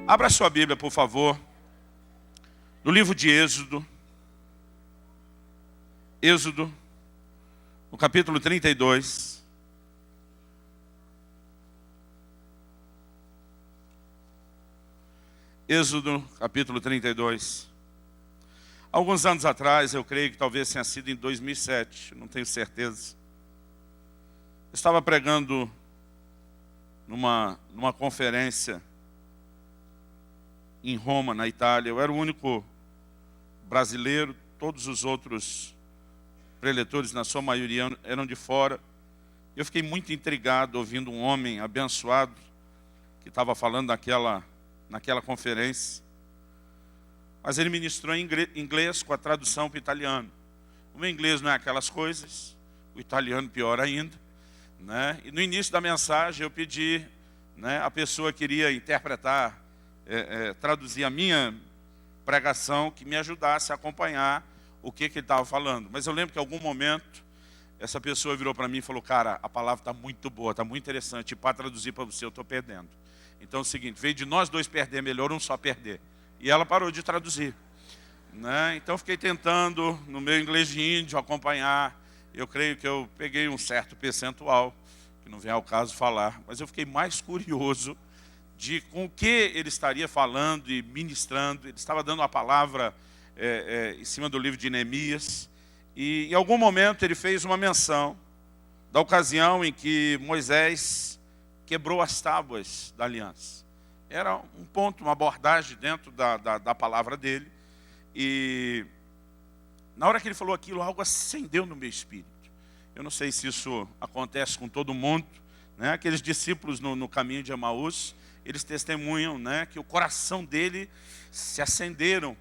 Abra sua Bíblia, por favor, no livro de Êxodo. Êxodo, no capítulo 32. Êxodo, capítulo 32. Alguns anos atrás, eu creio que talvez tenha sido em 2007, não tenho certeza. Eu estava pregando numa conferência em Roma, na Itália. Eu era o único brasileiro, todos os outros preletores, na sua maioria, eram de fora. Eu fiquei muito intrigado ouvindo um homem abençoado que estava falando naquela conferência. Mas ele ministrou em inglês com a tradução para o italiano. O meu inglês não é aquelas coisas, o italiano pior ainda, né? E no início da mensagem eu pedi, né, a pessoa que iria interpretar, traduzir a minha pregação, que me ajudasse a acompanhar o que ele estava falando. Mas eu lembro que em algum momento essa pessoa virou para mim e falou: cara, a palavra está muito boa, está muito interessante, e para traduzir para você eu estou perdendo. Então é o seguinte, veio de nós dois perder, melhor um só perder. E ela parou de traduzir, né? Então eu fiquei tentando, no meu inglês de índio, acompanhar. Eu creio que eu peguei um certo percentual, que não vem ao caso falar, mas eu fiquei mais curioso de com o que ele estaria falando e ministrando. Ele estava dando uma palavra em cima do livro de Neemias, e em algum momento ele fez uma menção da ocasião em que Moisés quebrou as tábuas da aliança. Era um ponto, uma abordagem dentro da palavra dele. E na hora que ele falou aquilo, algo acendeu no meu espírito. Eu não sei se isso acontece com todo mundo, né? Aqueles discípulos no caminho de Emaús, eles testemunham, né, que o coração dele se acenderam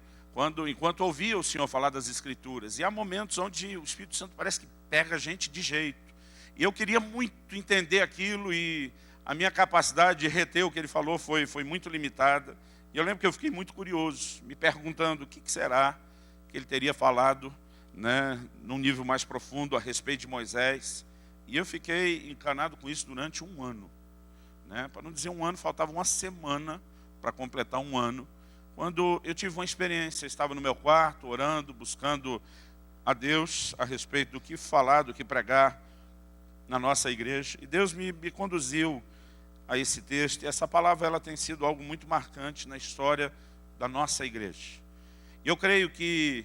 enquanto ouvia o Senhor falar das Escrituras. E há momentos onde o Espírito Santo parece que pega a gente de jeito. E eu queria muito entender aquilo, e a minha capacidade de reter o que ele falou foi muito limitada. E eu lembro que eu fiquei muito curioso, me perguntando o que será que ele teria falado, né, num nível mais profundo a respeito de Moisés. E eu fiquei encanado com isso durante um ano. Né? Para não dizer um ano, faltava uma semana para completar um ano, quando eu tive uma experiência. Eu estava no meu quarto, orando, buscando a Deus a respeito do que falar, do que pregar na nossa igreja. E Deus me conduziu a esse texto, e essa palavra ela tem sido algo muito marcante na história da nossa igreja. E eu creio que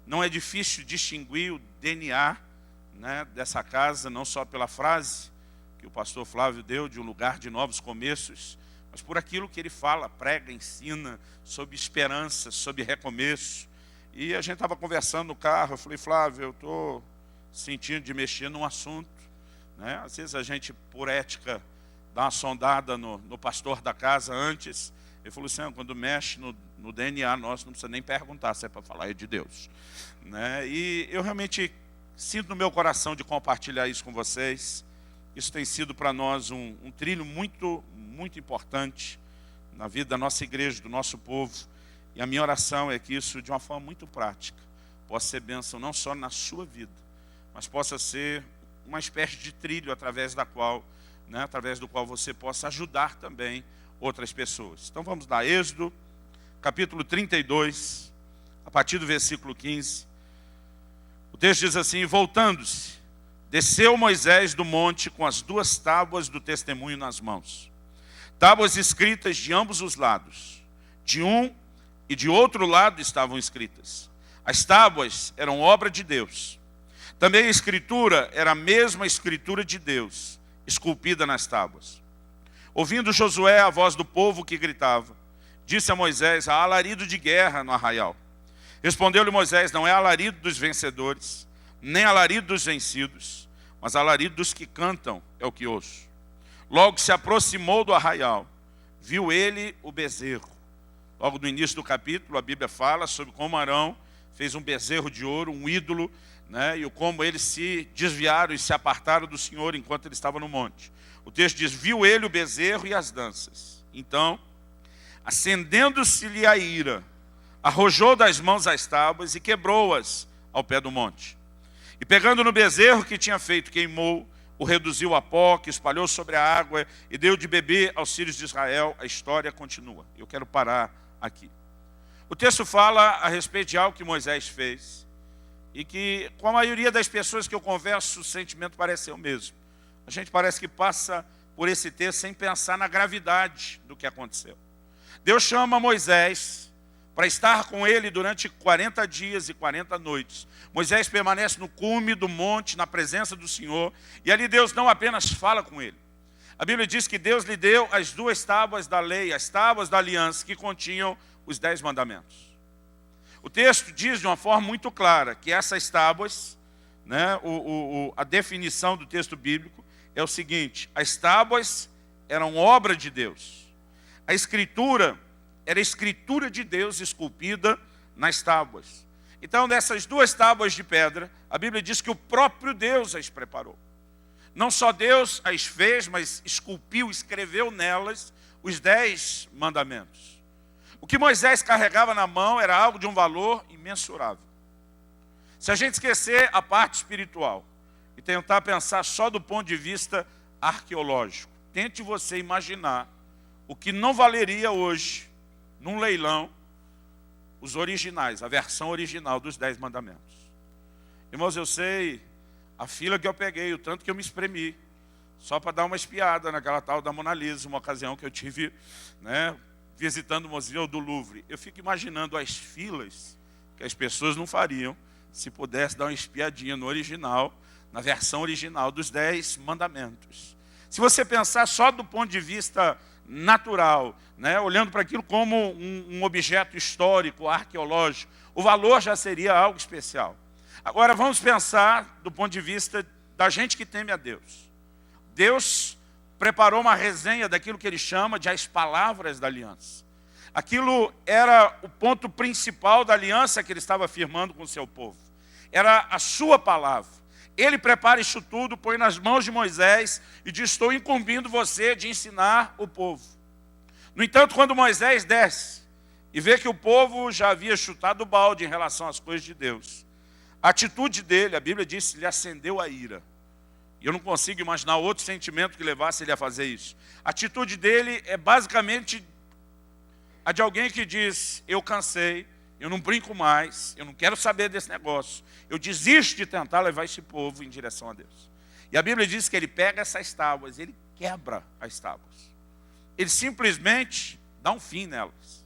não é difícil distinguir o DNA, né, dessa casa, não só pela frase que o pastor Flávio deu, de um lugar de novos começos, mas por aquilo que ele fala, prega, ensina sobre esperança, sobre recomeço. E a gente estava conversando no carro, eu falei: Flávio, eu estou sentindo de mexer num assunto, né? Às vezes a gente, por ética, dá uma sondada no pastor da casa antes. Ele falou assim: quando mexe no DNA nosso, não precisa nem perguntar se é para falar, é de Deus, né? E eu realmente sinto no meu coração de compartilhar isso com vocês. Isso tem sido para nós um trilho muito, muito importante na vida da nossa igreja, do nosso povo. E a minha oração é que isso, de uma forma muito prática, possa ser bênção não só na sua vida, mas possa ser uma espécie de trilho através do qual você possa ajudar também outras pessoas. Então vamos lá, Êxodo, capítulo 32, a partir do versículo 15. O texto diz assim: voltando-se, desceu Moisés do monte com as 2 tábuas do testemunho nas mãos. Tábuas escritas de ambos os lados. De um e de outro lado estavam escritas. As tábuas eram obra de Deus. Também a escritura era a mesma escritura de Deus, esculpida nas tábuas. Ouvindo Josué a voz do povo que gritava, disse a Moisés: há alarido de guerra no arraial. Respondeu-lhe Moisés: não é alarido dos vencedores, nem alarido dos vencidos, mas alarido dos que cantam é o que ouço. Logo se aproximou do arraial, viu ele o bezerro. Logo no início do capítulo, a Bíblia fala sobre como Arão fez um bezerro de ouro, um ídolo, né, e como eles se desviaram e se apartaram do Senhor enquanto ele estava no monte. O texto diz: viu ele o bezerro e as danças. Então, acendendo-se-lhe a ira, arrojou das mãos as tábuas e quebrou-as ao pé do monte. E pegando no bezerro que tinha feito, queimou o reduziu a pó, que espalhou sobre a água e deu de beber aos filhos de Israel. A história continua. Eu quero parar aqui. O texto fala a respeito de algo que Moisés fez e que, com a maioria das pessoas que eu converso, o sentimento parece ser o mesmo. A gente parece que passa por esse texto sem pensar na gravidade do que aconteceu. Deus chama Moisés para estar com ele durante 40 dias e 40 noites. Moisés permanece no cume do monte, na presença do Senhor, e ali Deus não apenas fala com ele. A Bíblia diz que Deus lhe deu as 2 tábuas da lei, as tábuas da aliança, que continham os 10 mandamentos. O texto diz de uma forma muito clara que essas tábuas, né, a definição do texto bíblico é o seguinte: as tábuas eram obra de Deus. A escritura era a escritura de Deus esculpida nas tábuas. Então, dessas 2 tábuas de pedra, a Bíblia diz que o próprio Deus as preparou. Não só Deus as fez, mas esculpiu, escreveu nelas os 10 mandamentos. O que Moisés carregava na mão era algo de um valor imensurável. Se a gente esquecer a parte espiritual e tentar pensar só do ponto de vista arqueológico, tente você imaginar o que não valeria hoje, num leilão, os originais, a versão original dos 10 mandamentos. Irmãos, eu sei a fila que eu peguei, o tanto que eu me espremi, só para dar uma espiada naquela tal da Mona Lisa, uma ocasião que eu tive, né, visitando o Museu do Louvre. Eu fico imaginando as filas que as pessoas não fariam se pudesse dar uma espiadinha no original, na versão original dos 10 mandamentos. Se você pensar só do ponto de vista natural, né, olhando para aquilo como um objeto histórico, arqueológico, o valor já seria algo especial. Agora vamos pensar do ponto de vista da gente que teme a Deus. Deus preparou uma resenha daquilo que ele chama de as palavras da aliança. Aquilo era o ponto principal da aliança que ele estava firmando com o seu povo. Era a sua palavra. Ele prepara isso tudo, põe nas mãos de Moisés e diz: estou incumbindo você de ensinar o povo. No entanto, quando Moisés desce e vê que o povo já havia chutado o balde em relação às coisas de Deus, a atitude dele, a Bíblia diz, lhe acendeu a ira. E eu não consigo imaginar outro sentimento que levasse ele a fazer isso. A atitude dele é basicamente a de alguém que diz: eu cansei, eu não brinco mais, eu não quero saber desse negócio. Eu desisto de tentar levar esse povo em direção a Deus. E a Bíblia diz que ele pega essas tábuas, ele quebra as tábuas. Ele simplesmente dá um fim nelas.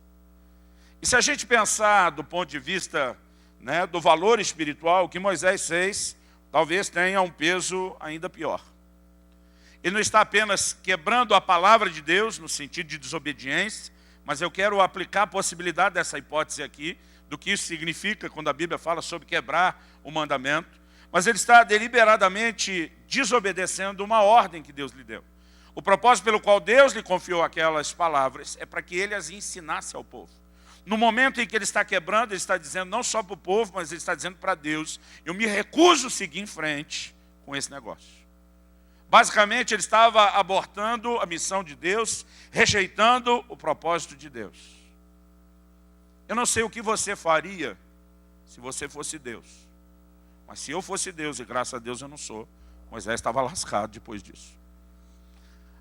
E se a gente pensar do ponto de vista, né, do valor espiritual, o que Moisés fez talvez tenha um peso ainda pior. Ele não está apenas quebrando a palavra de Deus no sentido de desobediência, mas eu quero aplicar a possibilidade dessa hipótese aqui, do que isso significa quando a Bíblia fala sobre quebrar o mandamento. Mas ele está deliberadamente desobedecendo uma ordem que Deus lhe deu. O propósito pelo qual Deus lhe confiou aquelas palavras é para que ele as ensinasse ao povo. No momento em que ele está quebrando, ele está dizendo não só para o povo, mas ele está dizendo para Deus: eu me recuso a seguir em frente com esse negócio. Basicamente, ele estava abortando a missão de Deus, rejeitando o propósito de Deus. Eu não sei o que você faria se você fosse Deus. Mas se eu fosse Deus, e graças a Deus eu não sou, Moisés estava lascado depois disso.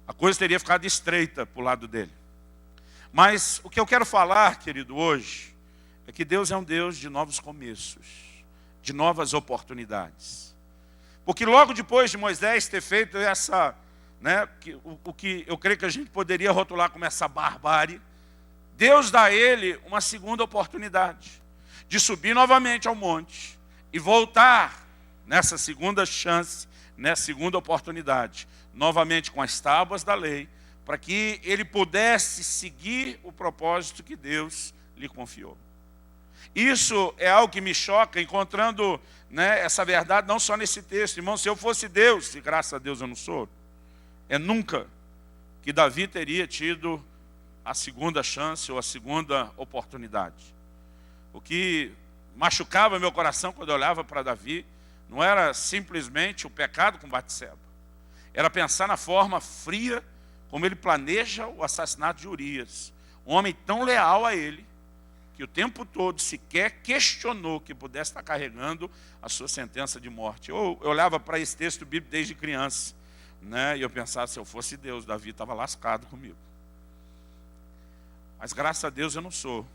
A coisa teria ficado estreita para o lado dele. Mas o que eu quero falar, querido, hoje, é que Deus é um Deus de novos começos, de novas oportunidades. Porque logo depois de Moisés ter feito essa, né, o que eu creio que a gente poderia rotular como essa barbárie, Deus dá a ele uma segunda oportunidade de subir novamente ao monte e voltar nessa segunda chance, nessa segunda oportunidade, novamente com as tábuas da lei, para que ele pudesse seguir o propósito que Deus lhe confiou. Isso é algo que me choca, encontrando, né, essa verdade não só nesse texto. Irmão, se eu fosse Deus, e graças a Deus eu não sou, é nunca que Davi teria tido a segunda chance ou a segunda oportunidade. O que machucava meu coração quando eu olhava para Davi não era simplesmente o pecado com Batseba, era pensar na forma fria como ele planeja o assassinato de Urias, um homem tão leal a ele, que o tempo todo sequer questionou que pudesse estar carregando a sua sentença de morte. Eu olhava para esse texto bíblico desde criança, né? E eu pensava, se eu fosse Deus, Davi estava lascado comigo. Mas graças a Deus eu não sou.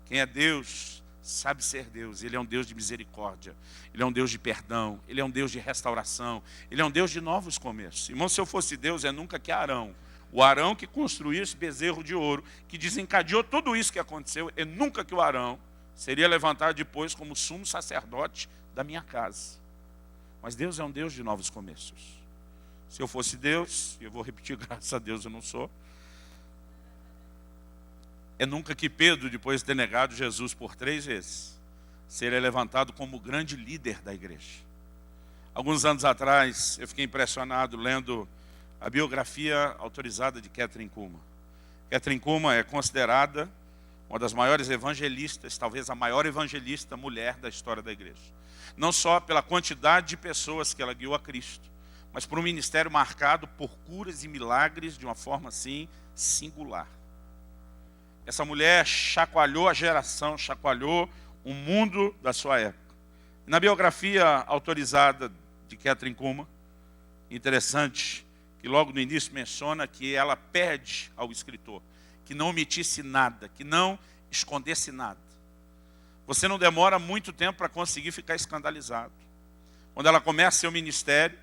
Quem é Deus sabe ser Deus. Ele é um Deus de misericórdia. Ele é um Deus de perdão. Ele é um Deus de restauração. Ele é um Deus de novos começos. Irmão, se eu fosse Deus, é nunca que Arão. O Arão que construiu esse bezerro de ouro, que desencadeou tudo isso que aconteceu, é nunca que o Arão seria levantado depois como sumo sacerdote da minha casa. Mas Deus é um Deus de novos começos. Se eu fosse Deus, eu vou repetir, graças a Deus eu não sou, é nunca que Pedro, depois de ter negado Jesus por 3 vezes, seria levantado como grande líder da igreja. Alguns anos atrás, eu fiquei impressionado lendo a biografia autorizada de Kathryn Kuhlman. Kathryn Kuhlman é considerada uma das maiores evangelistas, talvez a maior evangelista mulher da história da igreja. Não só pela quantidade de pessoas que ela guiou a Cristo, mas por um ministério marcado por curas e milagres de uma forma assim singular. Essa mulher chacoalhou a geração, chacoalhou o mundo da sua época. Na biografia autorizada de Kathryn Kuhlman, interessante que logo no início menciona que ela pede ao escritor que não omitisse nada, que não escondesse nada. Você não demora muito tempo para conseguir ficar escandalizado. Quando ela começa seu ministério,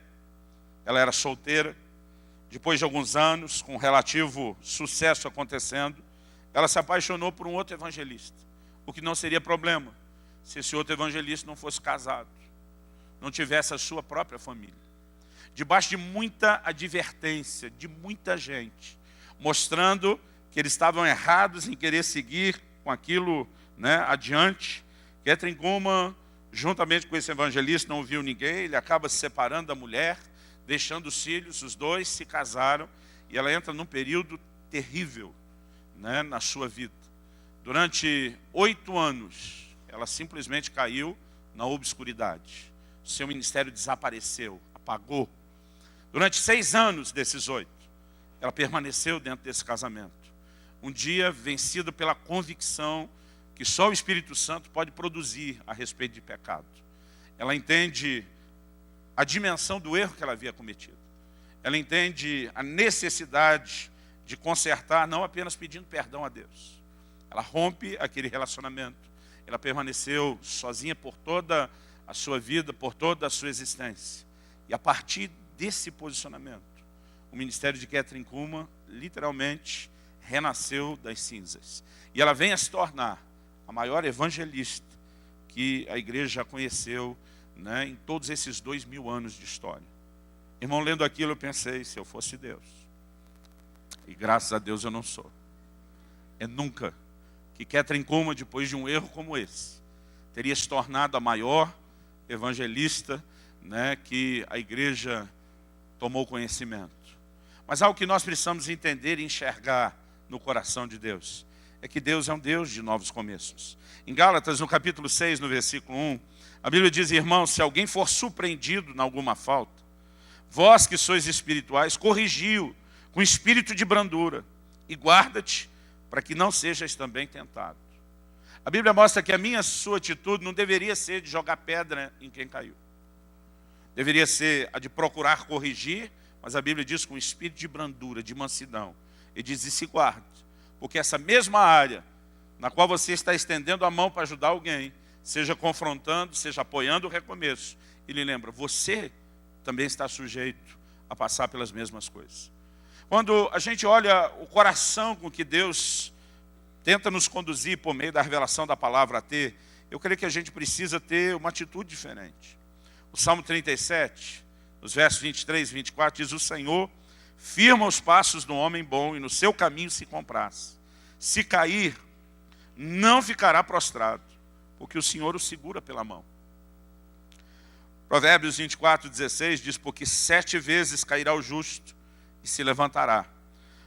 ela era solteira, depois de alguns anos, com relativo sucesso acontecendo, ela se apaixonou por um outro evangelista, o que não seria problema se esse outro evangelista não fosse casado, não tivesse a sua própria família. Debaixo de muita advertência, de muita gente, mostrando que eles estavam errados em querer seguir com aquilo, né, adiante, Kathryn Kuhlman, juntamente com esse evangelista, não ouviu ninguém, ele acaba se separando da mulher, deixando os filhos, os dois se casaram, e ela entra num período terrível, né, na sua vida. Durante 8 anos, ela simplesmente caiu na obscuridade. Seu ministério desapareceu, apagou. Durante 6 anos desses 8, ela permaneceu dentro desse casamento. Um dia vencida pela convicção que só o Espírito Santo pode produzir a respeito de pecado. Ela entende a dimensão do erro que ela havia cometido. Ela entende a necessidade de consertar, não apenas pedindo perdão a Deus. Ela rompe aquele relacionamento. Ela permaneceu sozinha por toda a sua vida, por toda a sua existência. E a partir desse posicionamento, o ministério de Kathryn Kuhlman literalmente renasceu das cinzas. E ela vem a se tornar a maior evangelista que a igreja já conheceu, né, em todos esses 2000 anos de história. Irmão, lendo aquilo eu pensei, se eu fosse Deus, e graças a Deus eu não sou, é nunca que Kathryn Kuhlman, depois de um erro como esse, teria se tornado a maior evangelista, né, que a igreja tomou conhecimento. Mas algo que nós precisamos entender e enxergar no coração de Deus é que Deus é um Deus de novos começos. Em Gálatas, no capítulo 6, no versículo 1, a Bíblia diz: irmãos, se alguém for surpreendido em alguma falta, vós que sois espirituais, corrigiu com espírito de brandura e guarda-te para que não sejas também tentado. A Bíblia mostra que a sua atitude não deveria ser de jogar pedra em quem caiu. Deveria ser a de procurar corrigir, mas a Bíblia diz com espírito de brandura, de mansidão. E diz: e se guarde, porque essa mesma área na qual você está estendendo a mão para ajudar alguém, seja confrontando, seja apoiando o recomeço, ele lembra, você também está sujeito a passar pelas mesmas coisas. Quando a gente olha o coração com que Deus tenta nos conduzir por meio da revelação da palavra a ter, eu creio que a gente precisa ter uma atitude diferente. O Salmo 37, nos versos 23 e 24, diz: o Senhor firma os passos do homem bom e no seu caminho se compraz. Se cair, não ficará prostrado, porque o Senhor o segura pela mão. Provérbios 24, 16 diz: porque 7 vezes cairá o justo e se levantará,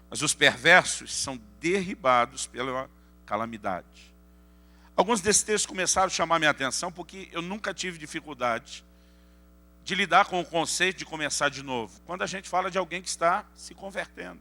mas os perversos são derribados pela calamidade. Alguns desses textos começaram a chamar minha atenção porque eu nunca tive dificuldade de lidar com o conceito de começar de novo, quando a gente fala de alguém que está se convertendo.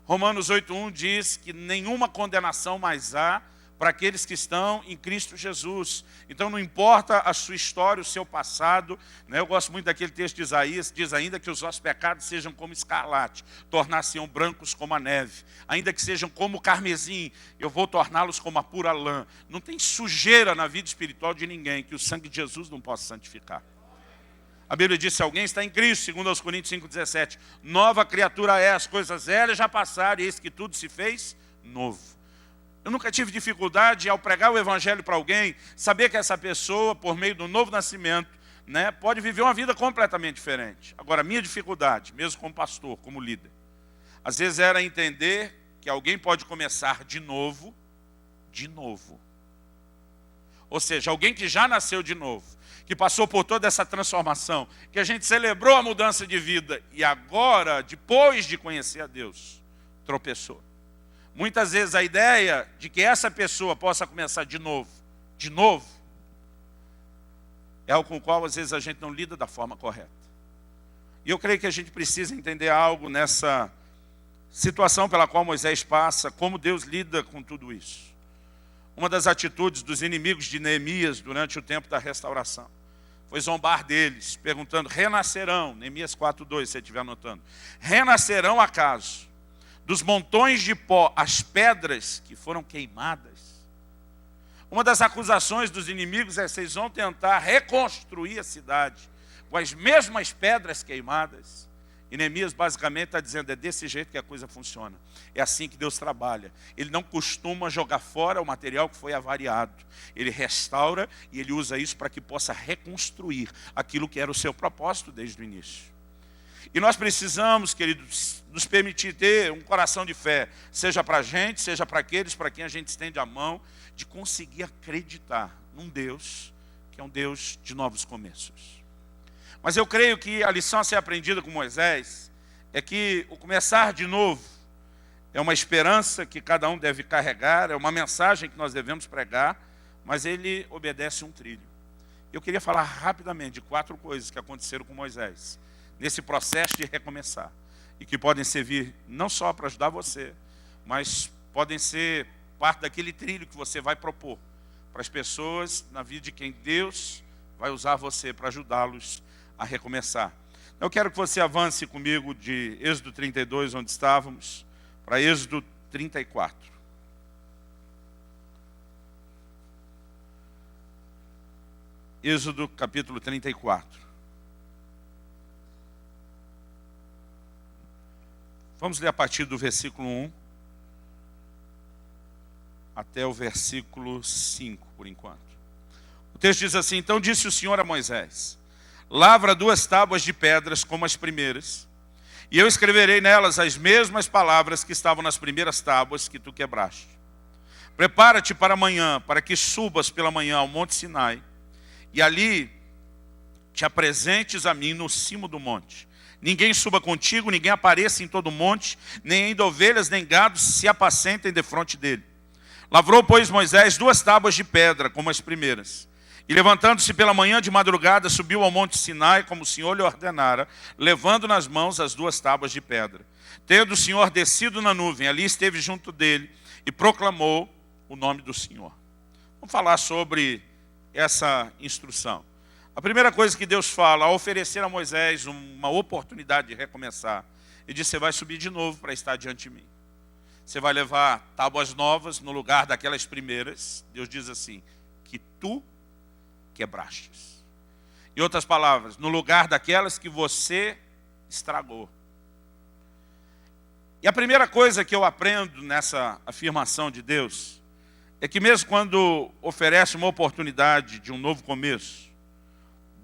Romanos 8:1 diz que nenhuma condenação mais há para aqueles que estão em Cristo Jesus. Então não importa a sua história, o seu passado, né? Eu gosto muito daquele texto de Isaías, diz ainda que os vossos pecados sejam como escarlate, tornar-se-ão brancos como a neve. Ainda que sejam como o carmesim, eu vou torná-los como a pura lã. Não tem sujeira na vida espiritual de ninguém que o sangue de Jesus não possa santificar. A Bíblia diz, se alguém está em Cristo, segundo aos Coríntios 5,17, nova criatura é, as coisas velhas já passaram, e eis que tudo se fez novo. Eu nunca tive dificuldade, ao pregar o evangelho para alguém, saber que essa pessoa, por meio do novo nascimento, né, pode viver uma vida completamente diferente. Agora, a minha dificuldade, mesmo como pastor, como líder, às vezes era entender que alguém pode começar de novo. Ou seja, alguém que já nasceu de novo, que passou por toda essa transformação, que a gente celebrou a mudança de vida e agora, depois de conhecer a Deus, tropeçou. Muitas vezes a ideia de que essa pessoa possa começar de novo, é algo com o qual às vezes a gente não lida da forma correta. E eu creio que a gente precisa entender algo nessa situação pela qual Moisés passa, como Deus lida com tudo isso. Uma das atitudes dos inimigos de Neemias durante o tempo da restauração foi zombar deles, perguntando, renascerão, Neemias 4,2, se você estiver anotando, renascerão acaso dos montões de pó as pedras que foram queimadas? Uma das acusações dos inimigos é: vocês vão tentar reconstruir a cidade com as mesmas pedras queimadas. E Neemias basicamente está dizendo, é desse jeito que a coisa funciona. É assim que Deus trabalha. Ele não costuma jogar fora o material que foi avariado. Ele restaura e ele usa isso para que possa reconstruir aquilo que era o seu propósito desde o início. E nós precisamos, queridos, nos permitir ter um coração de fé, seja para a gente, seja para aqueles para quem a gente estende a mão, de conseguir acreditar num Deus que é um Deus de novos começos. Mas eu creio que a lição a ser aprendida com Moisés é que o começar de novo é uma esperança que cada um deve carregar, é uma mensagem que nós devemos pregar, mas ele obedece um trilho. Eu queria falar rapidamente de 4 coisas que aconteceram com Moisés nesse processo de recomeçar, e que podem servir não só para ajudar você, mas podem ser parte daquele trilho que você vai propor para as pessoas na vida de quem Deus vai usar você para ajudá-los a recomeçar. Eu quero que você avance comigo de Êxodo 32, onde estávamos, para Êxodo 34. Êxodo capítulo 34. Vamos ler a partir do versículo 1 até o versículo 5, por enquanto. O texto diz assim: então disse o Senhor a Moisés, lavra 2 tábuas de pedras como as primeiras, e eu escreverei nelas as mesmas palavras que estavam nas primeiras tábuas que tu quebraste. Prepara-te para amanhã, para que subas pela manhã ao monte Sinai, e ali te apresentes a mim no cimo do monte. Ninguém suba contigo, ninguém apareça em todo o monte, nem ainda ovelhas nem gados se apacentem defronte dele. Lavrou, pois, Moisés 2 tábuas de pedra, como as primeiras. E levantando-se pela manhã de madrugada, subiu ao monte Sinai, como o Senhor lhe ordenara, levando nas mãos as 2 tábuas de pedra. Tendo o Senhor descido na nuvem, ali esteve junto dele e proclamou o nome do Senhor. Vamos falar sobre essa instrução. A primeira coisa que Deus fala, ao oferecer a Moisés uma oportunidade de recomeçar, ele diz: você vai subir de novo para estar diante de mim. Você vai levar tábuas novas no lugar daquelas primeiras. Deus diz assim, que tu quebrastes. Em outras palavras, no lugar daquelas que você estragou. E a primeira coisa que eu aprendo nessa afirmação de Deus é que mesmo quando oferece uma oportunidade de um novo começo,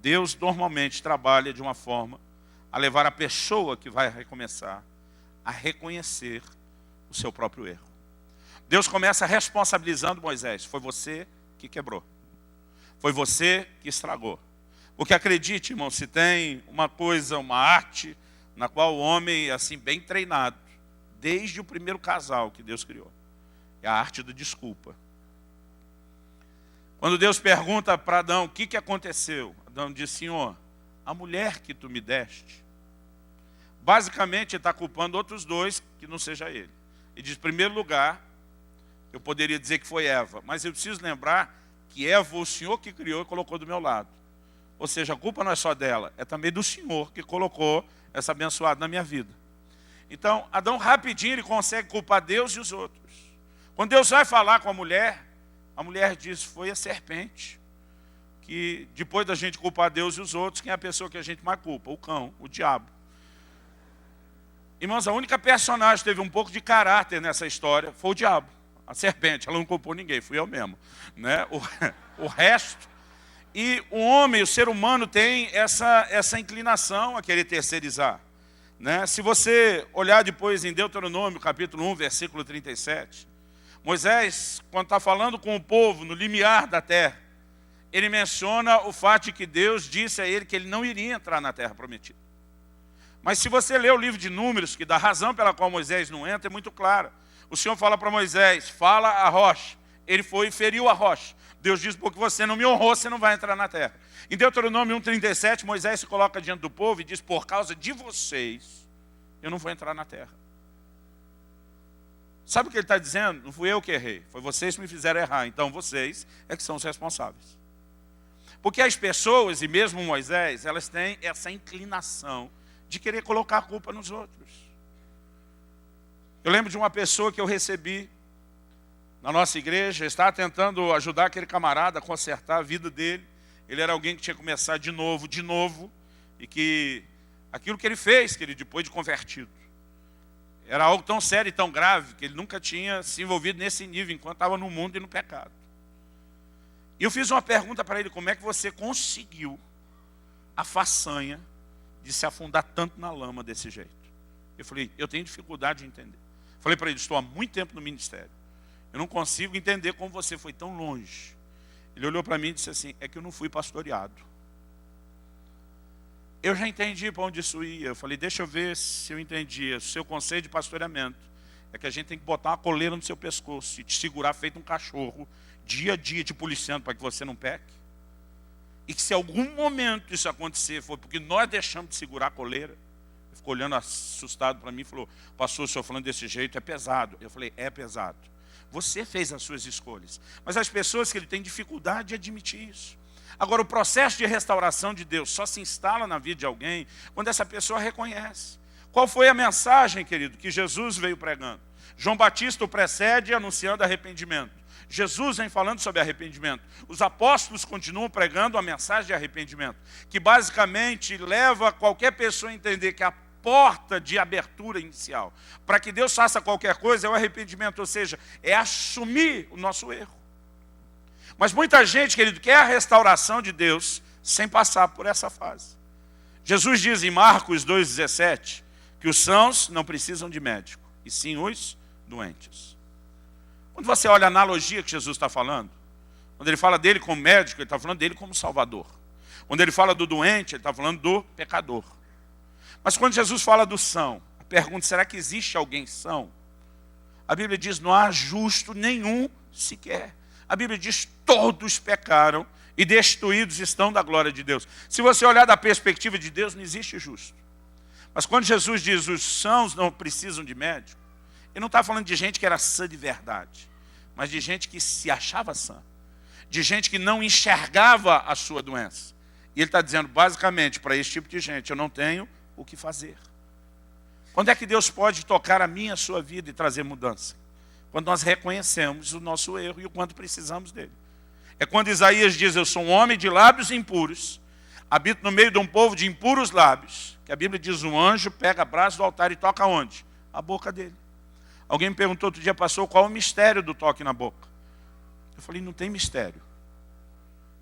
Deus normalmente trabalha de uma forma a levar a pessoa que vai recomeçar a reconhecer o seu próprio erro. Deus começa responsabilizando Moisés. Foi você que quebrou. Foi você que estragou. Porque acredite, irmão, se tem uma coisa, uma arte, na qual o homem é assim bem treinado, desde o primeiro casal que Deus criou, é a arte da desculpa. Quando Deus pergunta para Adão o que aconteceu, Adão diz: Senhor, a mulher que tu me deste. Basicamente ele está culpando outros 2 que não seja ele. Ele diz: em primeiro lugar, eu poderia dizer que foi Eva, mas eu preciso lembrar que Eva, o Senhor que criou e colocou do meu lado. Ou seja, a culpa não é só dela, é também do Senhor que colocou essa abençoada na minha vida. Então, Adão rapidinho ele consegue culpar Deus e os outros. Quando Deus vai falar com a mulher diz, foi a serpente. Que depois da gente culpar Deus e os outros, quem é a pessoa que a gente mais culpa? O cão, o diabo. Irmãos, a única personagem que teve um pouco de caráter nessa história foi o diabo. A serpente, ela não culpou ninguém, fui eu mesmo. Né? O resto. E o homem, o ser humano tem essa inclinação a querer terceirizar. Né? Se você olhar depois em Deuteronômio, capítulo 1, versículo 37, Moisés, quando está falando com o povo no limiar da terra, ele menciona o fato de que Deus disse a ele que ele não iria entrar na terra prometida. Mas se você ler o livro de Números, que dá razão pela qual Moisés não entra, é muito clara. O Senhor fala para Moisés, fala a rocha. Ele foi e feriu a rocha. Deus diz, porque você não me honrou, você não vai entrar na terra. Em Deuteronômio 1,37, Moisés se coloca diante do povo e diz, por causa de vocês, eu não vou entrar na terra. Sabe o que ele está dizendo? Não fui eu que errei, foi vocês que me fizeram errar. Então vocês é que são os responsáveis. Porque as pessoas, e mesmo Moisés, elas têm essa inclinação de querer colocar a culpa nos outros. Eu lembro de uma pessoa que eu recebi na nossa igreja, estava tentando ajudar aquele camarada a consertar a vida dele. Ele era alguém que tinha que começar de novo, e que aquilo que ele fez, que ele depois de convertido, era algo tão sério e tão grave, que ele nunca tinha se envolvido nesse nível, enquanto estava no mundo e no pecado. E eu fiz uma pergunta para ele, como é que você conseguiu a façanha de se afundar tanto na lama desse jeito? Eu falei, eu tenho dificuldade de entender. Falei para ele, estou há muito tempo no ministério. Eu não consigo entender como você foi tão longe. Ele olhou para mim e disse assim, é que eu não fui pastoreado. Eu já entendi para onde isso ia. Eu falei, deixa eu ver se eu entendi. O seu conceito de pastoreamento é que a gente tem que botar uma coleira no seu pescoço e te segurar feito um cachorro, dia a dia te policiando para que você não peque. E que se algum momento isso acontecer foi porque nós deixamos de segurar a coleira. Ele ficou olhando assustado para mim e falou, pastor, o senhor falando desse jeito é pesado. Eu falei, é pesado. Você fez as suas escolhas. Mas as pessoas que ele tem dificuldade de admitir isso. Agora, o processo de restauração de Deus só se instala na vida de alguém quando essa pessoa reconhece. Qual foi a mensagem, querido, que Jesus veio pregando? João Batista o precede anunciando arrependimento. Jesus vem falando sobre arrependimento. Os apóstolos continuam pregando a mensagem de arrependimento, que basicamente leva qualquer pessoa a entender que a porta de abertura inicial para que Deus faça qualquer coisa é o arrependimento, ou seja, é assumir o nosso erro. Mas muita gente, querido, quer a restauração de Deus sem passar por essa fase. Jesus diz em Marcos 2,17 que os sãos não precisam de médico, e sim os doentes. Quando você olha a analogia que Jesus está falando, quando ele fala dele como médico, ele está falando dele como salvador. Quando ele fala do doente, ele está falando do pecador. Mas quando Jesus fala do são, a pergunta, será que existe alguém são? A Bíblia diz, não há justo nenhum sequer. A Bíblia diz, todos pecaram e destruídos estão da glória de Deus. Se você olhar da perspectiva de Deus, não existe justo. Mas quando Jesus diz, os sãos não precisam de médico, ele não está falando de gente que era sã de verdade, mas de gente que se achava sã, de gente que não enxergava a sua doença. E ele está dizendo, basicamente, para esse tipo de gente, eu não tenho o que fazer. Quando é que Deus pode tocar a minha, a sua vida e trazer mudança? Quando nós reconhecemos o nosso erro e o quanto precisamos dele. É quando Isaías diz, eu sou um homem de lábios impuros, habito no meio de um povo de impuros lábios, que a Bíblia diz, um anjo pega a braço do altar e toca onde? A boca dele. Alguém me perguntou outro dia, pastor, qual é o mistério do toque na boca? Eu falei, não tem mistério.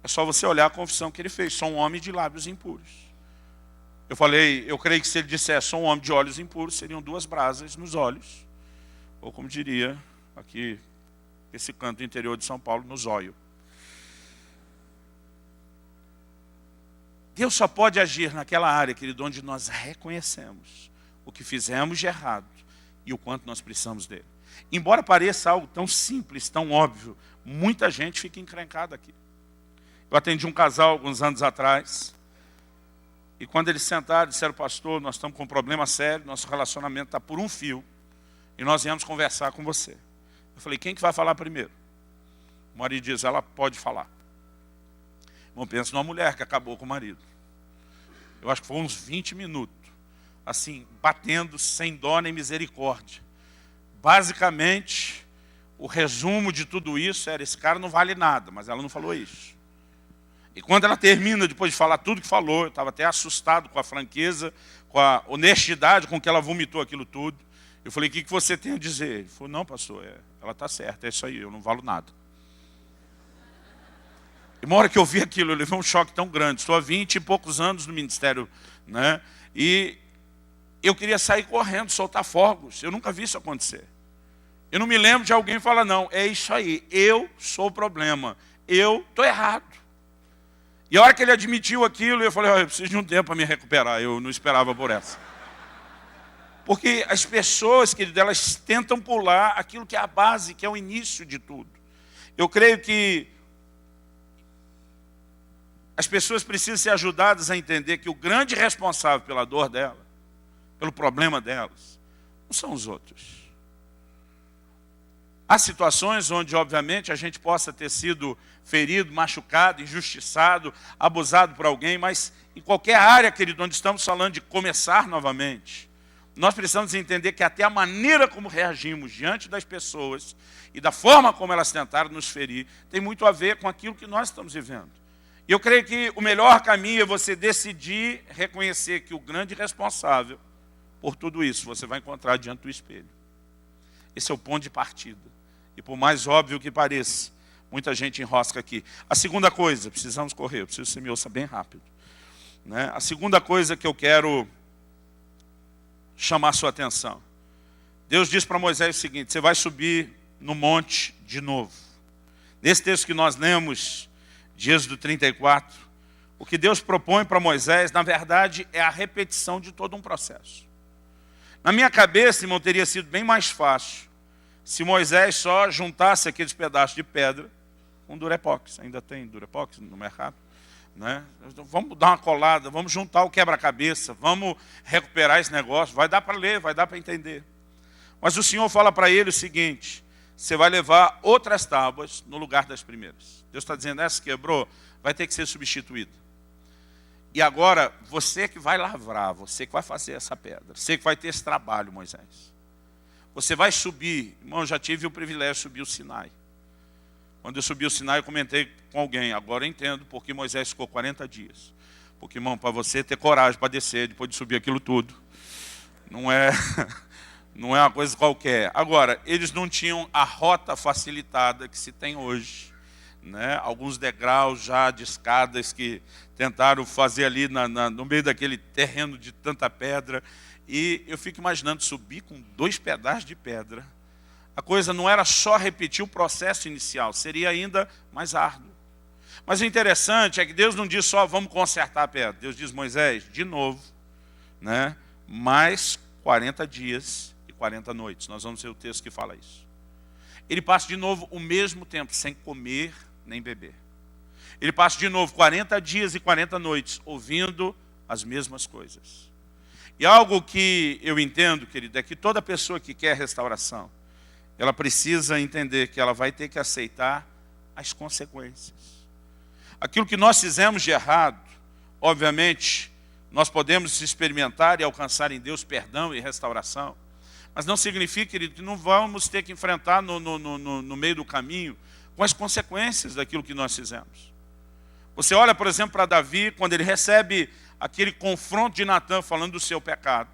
É só você olhar a confissão que ele fez, sou um homem de lábios impuros. Eu falei, eu creio que se ele dissesse, sou um homem de olhos impuros, seriam duas brasas nos olhos. Ou como diria aqui, esse canto interior de São Paulo, no zóio. Deus só pode agir naquela área, querido, onde nós reconhecemos o que fizemos de errado e o quanto nós precisamos dele. Embora pareça algo tão simples, tão óbvio, muita gente fica encrencada aqui. Eu atendi um casal alguns anos atrás, e quando eles sentaram, disseram, pastor, nós estamos com um problema sério, nosso relacionamento está por um fio, e nós viemos conversar com você. Eu Eu falei, quem que vai falar primeiro? O marido diz, ela pode falar. Irmão, pensa numa mulher que acabou com o marido. Eu acho que foi uns 20 minutos. Assim, batendo sem dó nem misericórdia. Basicamente, o resumo de tudo isso era, esse cara não vale nada, mas ela não falou isso. E quando ela termina, depois de falar tudo que falou, eu estava até assustado com a franqueza, com a honestidade com que ela vomitou aquilo tudo. Eu falei, o que você tem a dizer? Ele falou, não, pastor, ela está certa, é isso aí, eu não valo nada. E uma hora que eu vi aquilo, eu levei um choque tão grande. Estou há 20 e poucos anos no ministério, né? E eu queria sair correndo, soltar fogos. Eu nunca vi isso acontecer. Eu não me lembro de alguém falar, não, é isso aí, eu sou o problema, eu estou errado. E a hora que ele admitiu aquilo, eu falei, eu preciso de um tempo para me recuperar, eu não esperava por essa. Porque as pessoas, querido, elas tentam pular aquilo que é a base, que é o início de tudo. Eu creio que as pessoas precisam ser ajudadas a entender que o grande responsável pela dor dela, pelo problema delas, não são os outros. Há situações onde, obviamente, a gente possa ter sido ferido, machucado, injustiçado, abusado por alguém, mas em qualquer área, querido, onde estamos falando de começar novamente, nós precisamos entender que até a maneira como reagimos diante das pessoas e da forma como elas tentaram nos ferir, tem muito a ver com aquilo que nós estamos vivendo. E eu creio que o melhor caminho é você decidir reconhecer que o grande responsável por tudo isso você vai encontrar diante do espelho. Esse é o ponto de partida. E por mais óbvio que pareça, muita gente enrosca aqui. A segunda coisa, precisamos correr, eu preciso que você me ouça bem rápido, né? A segunda coisa que eu quero chamar a sua atenção. Deus diz para Moisés o seguinte, você vai subir no monte de novo. Nesse texto que nós lemos, de Êxodo 34, o que Deus propõe para Moisés, na verdade, é a repetição de todo um processo. Na minha cabeça, irmão, teria sido bem mais fácil se Moisés só juntasse aqueles pedaços de pedra com durepox. Ainda tem durepox no mercado, né? Vamos dar uma colada, vamos juntar o quebra-cabeça, vamos recuperar esse negócio. Vai dar para ler, vai dar para entender. Mas o Senhor fala para ele o seguinte, você vai levar outras tábuas no lugar das primeiras. Deus está dizendo, essa quebrou, vai ter que ser substituída. E agora, você que vai lavrar, você que vai fazer essa pedra, você que vai ter esse trabalho, Moisés. Você vai subir, irmão, eu já tive o privilégio de subir o Sinai. Quando eu subi o Sinai, eu comentei com alguém, agora eu entendo porque Moisés ficou 40 dias. Porque, irmão, para você ter coragem para descer, depois de subir aquilo tudo, não é uma coisa qualquer. Agora, eles não tinham a rota facilitada que se tem hoje, né? Alguns degraus já de escadas que tentaram fazer ali no meio daquele terreno de tanta pedra. E eu fico imaginando subir com 2 pedaços de pedra. A coisa não era só repetir o processo inicial, seria ainda mais árduo. Mas o interessante é que Deus não diz só, vamos consertar a pedra. Deus diz, Moisés, de novo, né? Mais 40 dias e 40 noites. Nós vamos ver o texto que fala isso. Ele passa de novo o mesmo tempo, sem comer nem beber. Ele passa de novo 40 dias e 40 noites, ouvindo as mesmas coisas. E algo que eu entendo, querido, é que toda pessoa que quer restauração, ela precisa entender que ela vai ter que aceitar as consequências. Aquilo que nós fizemos de errado, obviamente, nós podemos experimentar e alcançar em Deus perdão e restauração, mas não significa, querido, que não vamos ter que enfrentar no meio do caminho com as consequências daquilo que nós fizemos. Você olha, por exemplo, para Davi, quando ele recebe aquele confronto de Natã falando do seu pecado.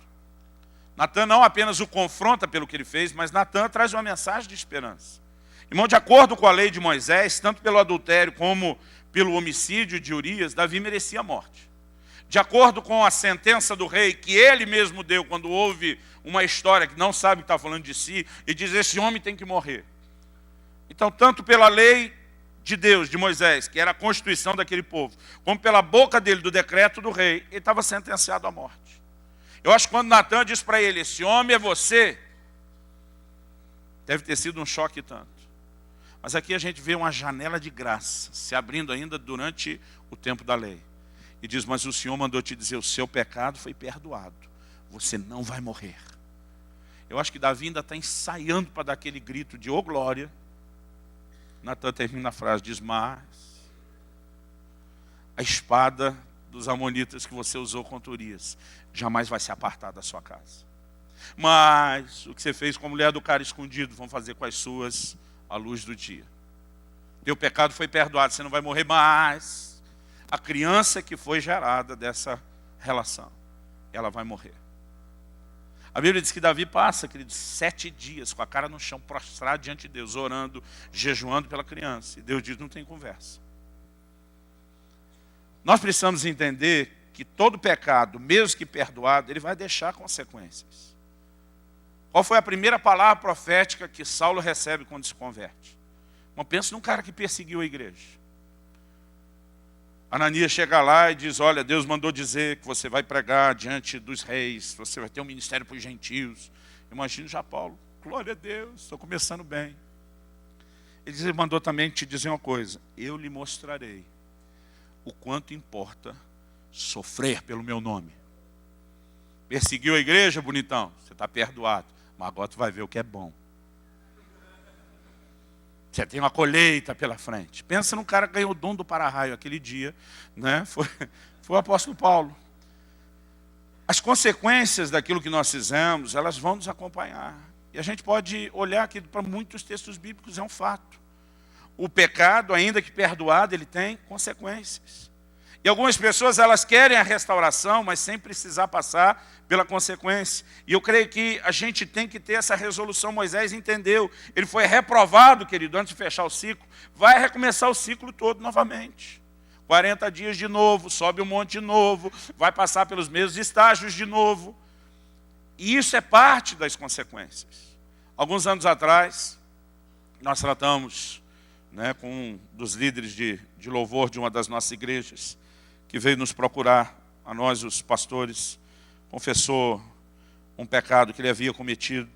Natã não apenas o confronta pelo que ele fez, mas Natã traz uma mensagem de esperança. Irmão, de acordo com a lei de Moisés, tanto pelo adultério como pelo homicídio de Urias, Davi merecia a morte. De acordo com a sentença do rei, que ele mesmo deu quando houve uma história que não sabe que está falando de si, e diz, esse homem tem que morrer. Então, tanto pela lei de Deus, de Moisés, que era a constituição daquele povo, como pela boca dele, do decreto do rei, ele estava sentenciado à morte. Eu acho que quando Natã diz para ele, esse homem é você, deve ter sido um choque tanto. Mas aqui a gente vê uma janela de graça, se abrindo ainda durante o tempo da lei. E diz, mas o Senhor mandou te dizer, o seu pecado foi perdoado, você não vai morrer. Eu acho que Davi ainda está ensaiando para dar aquele grito de "ô glória". Natan termina a frase, diz: mas a espada dos amonitas que você usou contra Urias jamais vai se apartar da sua casa. Mas o que você fez com a mulher do cara escondido, vão fazer com as suas à luz do dia. Teu pecado foi perdoado, você não vai morrer mais. A criança que foi gerada dessa relação, ela vai morrer. A Bíblia diz que Davi passa, queridos, 7 dias com a cara no chão, prostrado diante de Deus, orando, jejuando pela criança. E Deus diz: não tem conversa. Nós precisamos entender que todo pecado, mesmo que perdoado, ele vai deixar consequências. Qual foi a primeira palavra profética que Saulo recebe quando se converte? Bom, pensa num cara que perseguiu a igreja. Ananias chega lá e diz: olha, Deus mandou dizer que você vai pregar diante dos reis, você vai ter um ministério para os gentios. Imagino já Paulo: glória a Deus, estou começando bem. Ele mandou também te dizer uma coisa: eu lhe mostrarei o quanto importa sofrer pelo meu nome. Perseguiu a igreja, bonitão? Você está perdoado, mas agora tu vai ver o que é bom. Você tem uma colheita pela frente. Pensa num cara que ganhou o dom do para-raio aquele dia, né? Foi o apóstolo Paulo. As consequências daquilo que nós fizemos, elas vão nos acompanhar. E a gente pode olhar aqui para muitos textos bíblicos, é um fato. O pecado, ainda que perdoado, ele tem consequências. E algumas pessoas, elas querem a restauração, mas sem precisar passar pela consequência. E eu creio que a gente tem que ter essa resolução. Moisés entendeu. Ele foi reprovado, querido, antes de fechar o ciclo. Vai recomeçar o ciclo todo novamente. 40 dias de novo, sobe um monte de novo, vai passar pelos mesmos estágios de novo. E isso é parte das consequências. Alguns anos atrás, nós tratamos, né, com um dos líderes de louvor de uma das nossas igrejas, que veio nos procurar, a nós os pastores, confessou um pecado que ele havia cometido,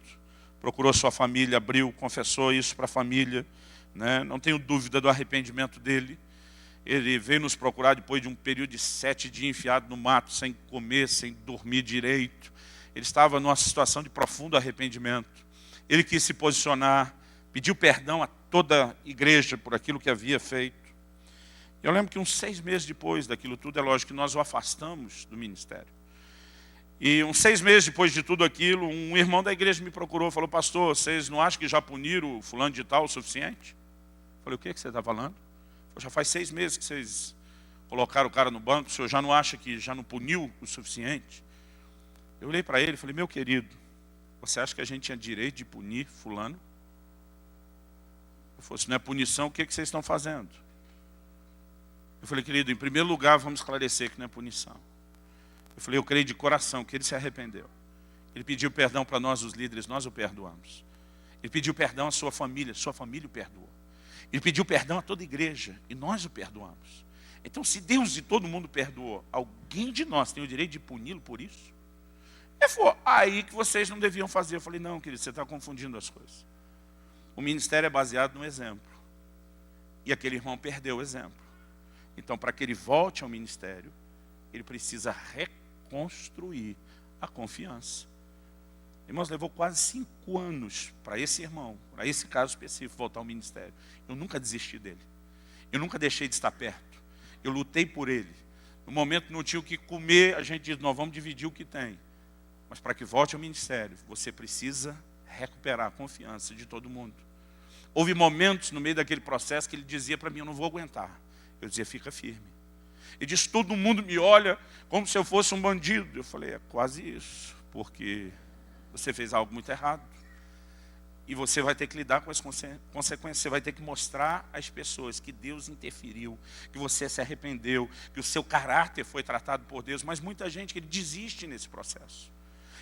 procurou sua família, abriu, confessou isso para a família, né? Não tenho dúvida do arrependimento dele. Ele veio nos procurar depois de um período de 7 dias enfiado no mato, sem comer, sem dormir direito. Ele estava numa situação de profundo arrependimento. Ele quis se posicionar, pediu perdão a toda a igreja por aquilo que havia feito. Eu lembro que uns 6 meses depois daquilo tudo, é lógico que nós o afastamos do ministério. E uns 6 meses depois de tudo aquilo, um irmão da igreja me procurou, falou: pastor, vocês não acham que já puniram o fulano de tal o suficiente? Eu falei: o que você está falando? Falei: já faz 6 meses que vocês colocaram o cara no banco, o senhor já não acha que já não puniu o suficiente? Eu olhei para ele e falei: meu querido, você acha que a gente tinha direito de punir fulano? Eu falei: se não é punição, o que vocês estão fazendo? Eu falei: querido, em primeiro lugar, vamos esclarecer que não é punição. Eu falei: eu creio de coração que ele se arrependeu. Ele pediu perdão para nós, os líderes, nós o perdoamos. Ele pediu perdão à sua família o perdoou. Ele pediu perdão a toda a igreja, e nós o perdoamos. Então, se Deus e todo mundo perdoou, alguém de nós tem o direito de puni-lo por isso? Ele falou: aí que vocês não deviam fazer. Eu falei: não, querido, você está confundindo as coisas. O ministério é baseado no exemplo. E aquele irmão perdeu o exemplo. Então, para que ele volte ao ministério, ele precisa reconstruir a confiança. Irmãos, levou quase 5 anos para esse irmão, para esse caso específico, voltar ao ministério. Eu nunca desisti dele. Eu nunca deixei de estar perto. Eu lutei por ele. No momento que não tinha o que comer, a gente diz: nós vamos dividir o que tem. Mas para que volte ao ministério, você precisa recuperar a confiança de todo mundo. Houve momentos no meio daquele processo que ele dizia para mim: eu não vou aguentar. Eu dizia: fica firme. Ele disse: todo mundo me olha como se eu fosse um bandido. Eu falei: é quase isso, porque você fez algo muito errado. E você vai ter que lidar com as consequências. Você vai ter que mostrar às pessoas que Deus interferiu, que você se arrependeu, que o seu caráter foi tratado por Deus. Mas muita gente que desiste nesse processo.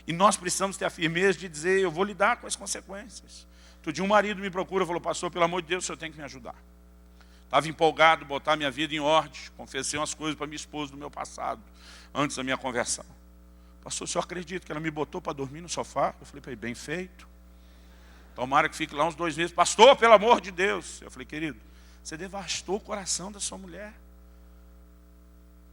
E nós precisamos ter a firmeza de dizer: eu vou lidar com as consequências. Outro dia um marido me procura e falou: pastor, pelo amor de Deus, o senhor tem que me ajudar. Estava empolgado, botar minha vida em ordem. Confessei umas coisas para minha esposa do meu passado, antes da minha conversão. Pastor, o senhor acredita que ela me botou para dormir no sofá? Eu falei para ele: bem feito. Tomara que fique lá uns 2 meses. Pastor, pelo amor de Deus. Eu falei: querido, você devastou o coração da sua mulher.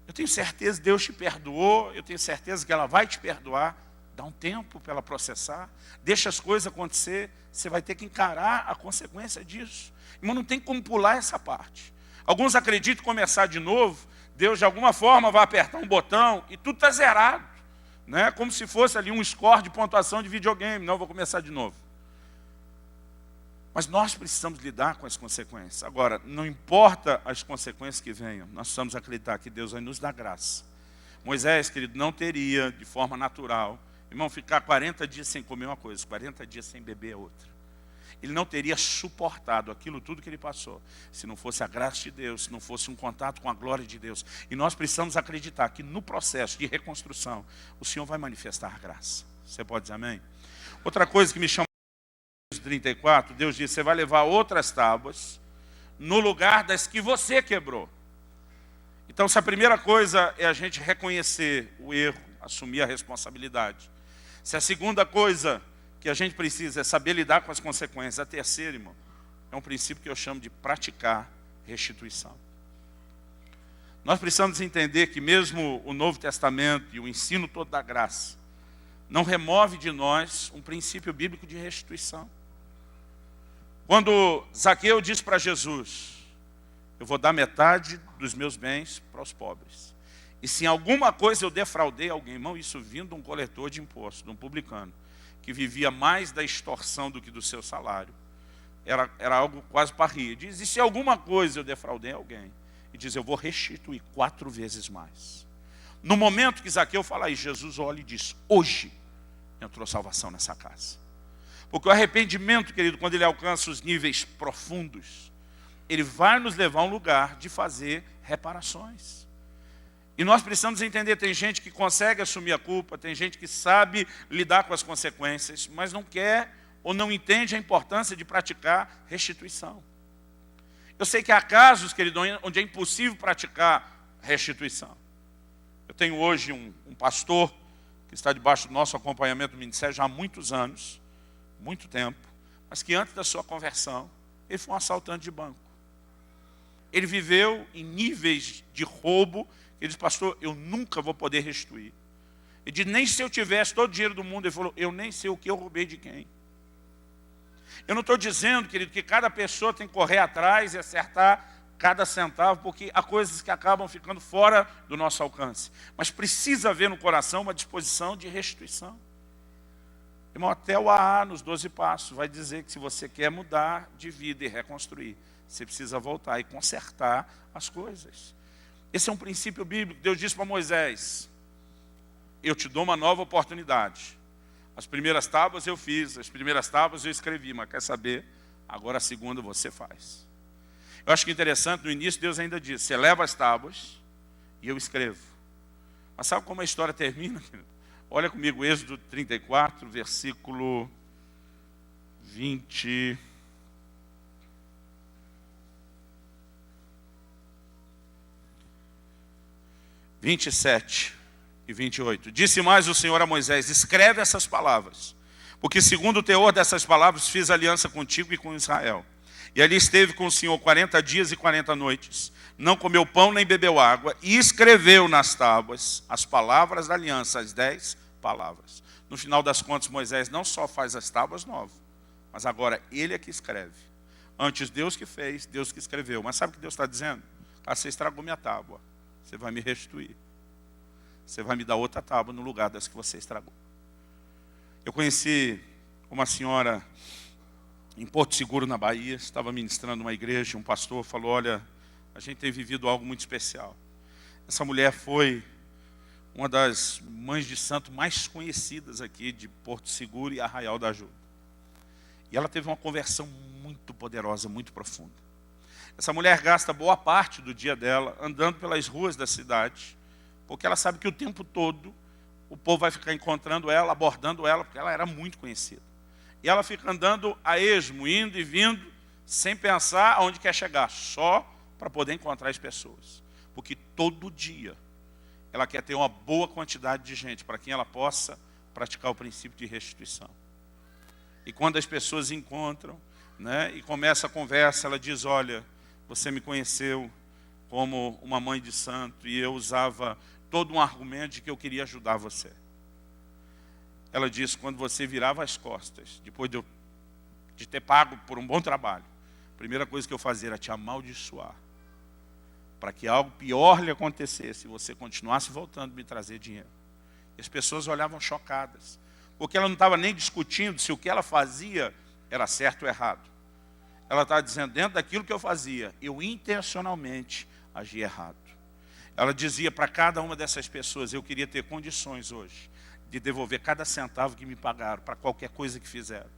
Eu tenho certeza que Deus te perdoou, eu tenho certeza que ela vai te perdoar, Dá um tempo para ela processar. Deixa as coisas acontecer. Você vai ter que encarar a consequência disso. Irmão, não tem como pular essa parte. Alguns acreditam que começar de novo, Deus de alguma forma vai apertar um botão e tudo está zerado. Né? Como se fosse ali um score de pontuação de videogame. Não, vou começar de novo. Mas nós precisamos lidar com as consequências. Agora, não importa as consequências que venham, nós precisamos acreditar que Deus vai nos dar graça. Moisés, querido, não teria, de forma natural, irmão, ficar 40 dias sem comer uma coisa, 40 dias sem beber outra. Ele não teria suportado aquilo tudo que ele passou, se não fosse a graça de Deus, se não fosse um contato com a glória de Deus. E nós precisamos acreditar que no processo de reconstrução, o Senhor vai manifestar a graça. Você pode dizer amém? Outra coisa que me chama 34, Deus diz, você vai levar outras tábuas no lugar das que você quebrou. Então, se a primeira coisa é a gente reconhecer o erro, assumir a responsabilidade. Se a segunda coisa que a gente precisa é saber lidar com as consequências, a terceira, irmão, é um princípio que eu chamo de praticar restituição. Nós precisamos entender que mesmo o Novo Testamento e o ensino todo da graça não remove de nós um princípio bíblico de restituição. Quando Zaqueu disse para Jesus, eu vou dar metade dos meus bens para os pobres. E se em alguma coisa eu defraudei alguém, irmão, isso vindo de um coletor de impostos, de um publicano, que vivia mais da extorsão do que do seu salário, era algo quase para rir. Diz, e se alguma coisa eu defraudei alguém? E diz, eu vou restituir 4 vezes mais. No momento que Zaqueu fala isso, Jesus olha e diz, hoje entrou salvação nessa casa. Porque o arrependimento, querido, quando ele alcança os níveis profundos, ele vai nos levar a um lugar de fazer reparações. E nós precisamos entender, tem gente que consegue assumir a culpa, tem gente que sabe lidar com as consequências, mas não quer ou não entende a importância de praticar restituição. Eu sei que há casos, querido, onde é impossível praticar restituição. Eu tenho hoje um pastor que está debaixo do nosso acompanhamento do ministério já há muitos anos, muito tempo, mas que antes da sua conversão, ele foi um assaltante de banco. Ele viveu em níveis de roubo. Ele disse, pastor, eu nunca vou poder restituir. Ele disse, nem se eu tivesse todo o dinheiro do mundo. Ele falou, eu nem sei o que eu roubei de quem. Eu não estou dizendo, querido, que cada pessoa tem que correr atrás e acertar cada centavo, porque há coisas que acabam ficando fora do nosso alcance. Mas precisa haver no coração uma disposição de restituição. Irmão, até o AA nos 12 passos vai dizer que se você quer mudar de vida e reconstruir, você precisa voltar e consertar as coisas. Esse é um princípio bíblico. Deus disse para Moisés, eu te dou uma nova oportunidade. As primeiras tábuas eu fiz, as primeiras tábuas eu escrevi, mas quer saber? Agora a segunda você faz. Eu acho que é interessante, no início Deus ainda diz, você leva as tábuas e eu escrevo. Mas sabe como a história termina, querido? Olha comigo, Êxodo 34, versículo 20... 27 e 28. Disse mais o Senhor a Moisés, escreve essas palavras, porque segundo o teor dessas palavras fiz aliança contigo e com Israel. E ali esteve com o Senhor 40 dias e 40 noites, não comeu pão nem bebeu água, e escreveu nas tábuas as palavras da aliança, as 10 palavras. No final das contas, Moisés não só faz as tábuas novas, mas agora ele é que escreve. Antes Deus que fez, Deus que escreveu. Mas sabe o que Deus está dizendo? Ah, você estragou minha tábua. Você vai me restituir. Você vai me dar outra tábua no lugar das que você estragou. Eu conheci uma senhora em Porto Seguro, na Bahia. Estava ministrando uma igreja. Um pastor falou, olha, a gente tem vivido algo muito especial. Essa mulher foi uma das mães de santo mais conhecidas aqui de Porto Seguro e Arraial da Ajuda. E ela teve uma conversão muito poderosa, muito profunda. Essa mulher gasta boa parte do dia dela andando pelas ruas da cidade, porque ela sabe que o tempo todo o povo vai ficar encontrando ela, abordando ela, porque ela era muito conhecida. E ela fica andando a esmo, indo e vindo, sem pensar aonde quer chegar, só para poder encontrar as pessoas. Porque todo dia ela quer ter uma boa quantidade de gente, para quem ela possa praticar o princípio de restituição. E quando as pessoas encontram, né, e começa a conversa, ela diz, olha, você me conheceu como uma mãe de santo e eu usava todo um argumento de que eu queria ajudar você. ela disse, quando você virava as costas, depois de ter pago por um bom trabalho, a primeira coisa que eu fazia era te amaldiçoar, para que algo pior lhe acontecesse e você continuasse voltando a me trazer dinheiro. E as pessoas olhavam chocadas, porque ela não estava nem discutindo se o que ela fazia era certo ou errado. Ela estava dizendo, dentro daquilo que eu fazia, eu intencionalmente agi errado. Ela dizia para cada uma dessas pessoas, eu queria ter condições hoje de devolver cada centavo que me pagaram para qualquer coisa que fizeram.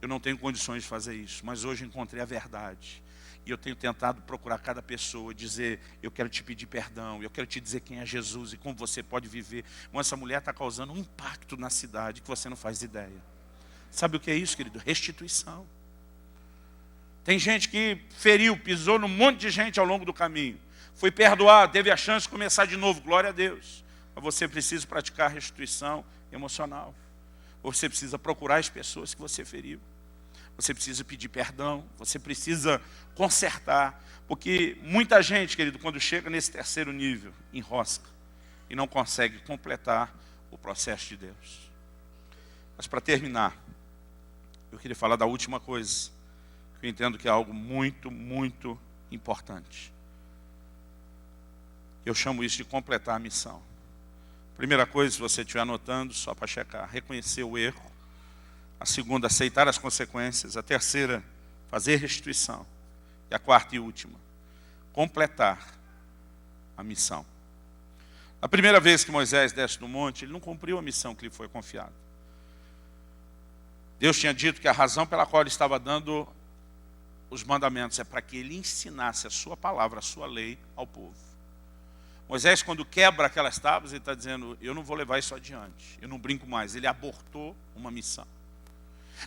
Eu não tenho condições de fazer isso, mas hoje encontrei a verdade. E eu tenho tentado procurar cada pessoa, dizer, eu quero te pedir perdão, eu quero te dizer quem é Jesus e como você pode viver. Mas essa mulher está causando um impacto na cidade que você não faz ideia. Sabe o que é isso, querido? Restituição. Tem gente que feriu, pisou num monte de gente ao longo do caminho. Foi perdoado, teve a chance de começar de novo, glória a Deus. Mas você precisa praticar restituição emocional. Você precisa procurar as pessoas que você feriu. Você precisa pedir perdão, você precisa consertar. Porque muita gente, querido, quando chega nesse terceiro nível, enrosca e não consegue completar o processo de Deus. Mas para terminar, eu queria falar da última coisa, que eu entendo que é algo muito, muito importante. Eu chamo isso de completar a missão. Primeira coisa, se você estiver anotando, só para checar, reconhecer o erro. A segunda, aceitar as consequências. A terceira, fazer restituição. E a quarta e última, completar a missão. A primeira vez que Moisés desce do monte, ele não cumpriu a missão que lhe foi confiada. Deus tinha dito que a razão pela qual ele estava dando os mandamentos é para que ele ensinasse a sua palavra, a sua lei ao povo. Moisés, quando quebra aquelas tábuas, ele está dizendo, eu não vou levar isso adiante, eu não brinco mais. Ele abortou uma missão.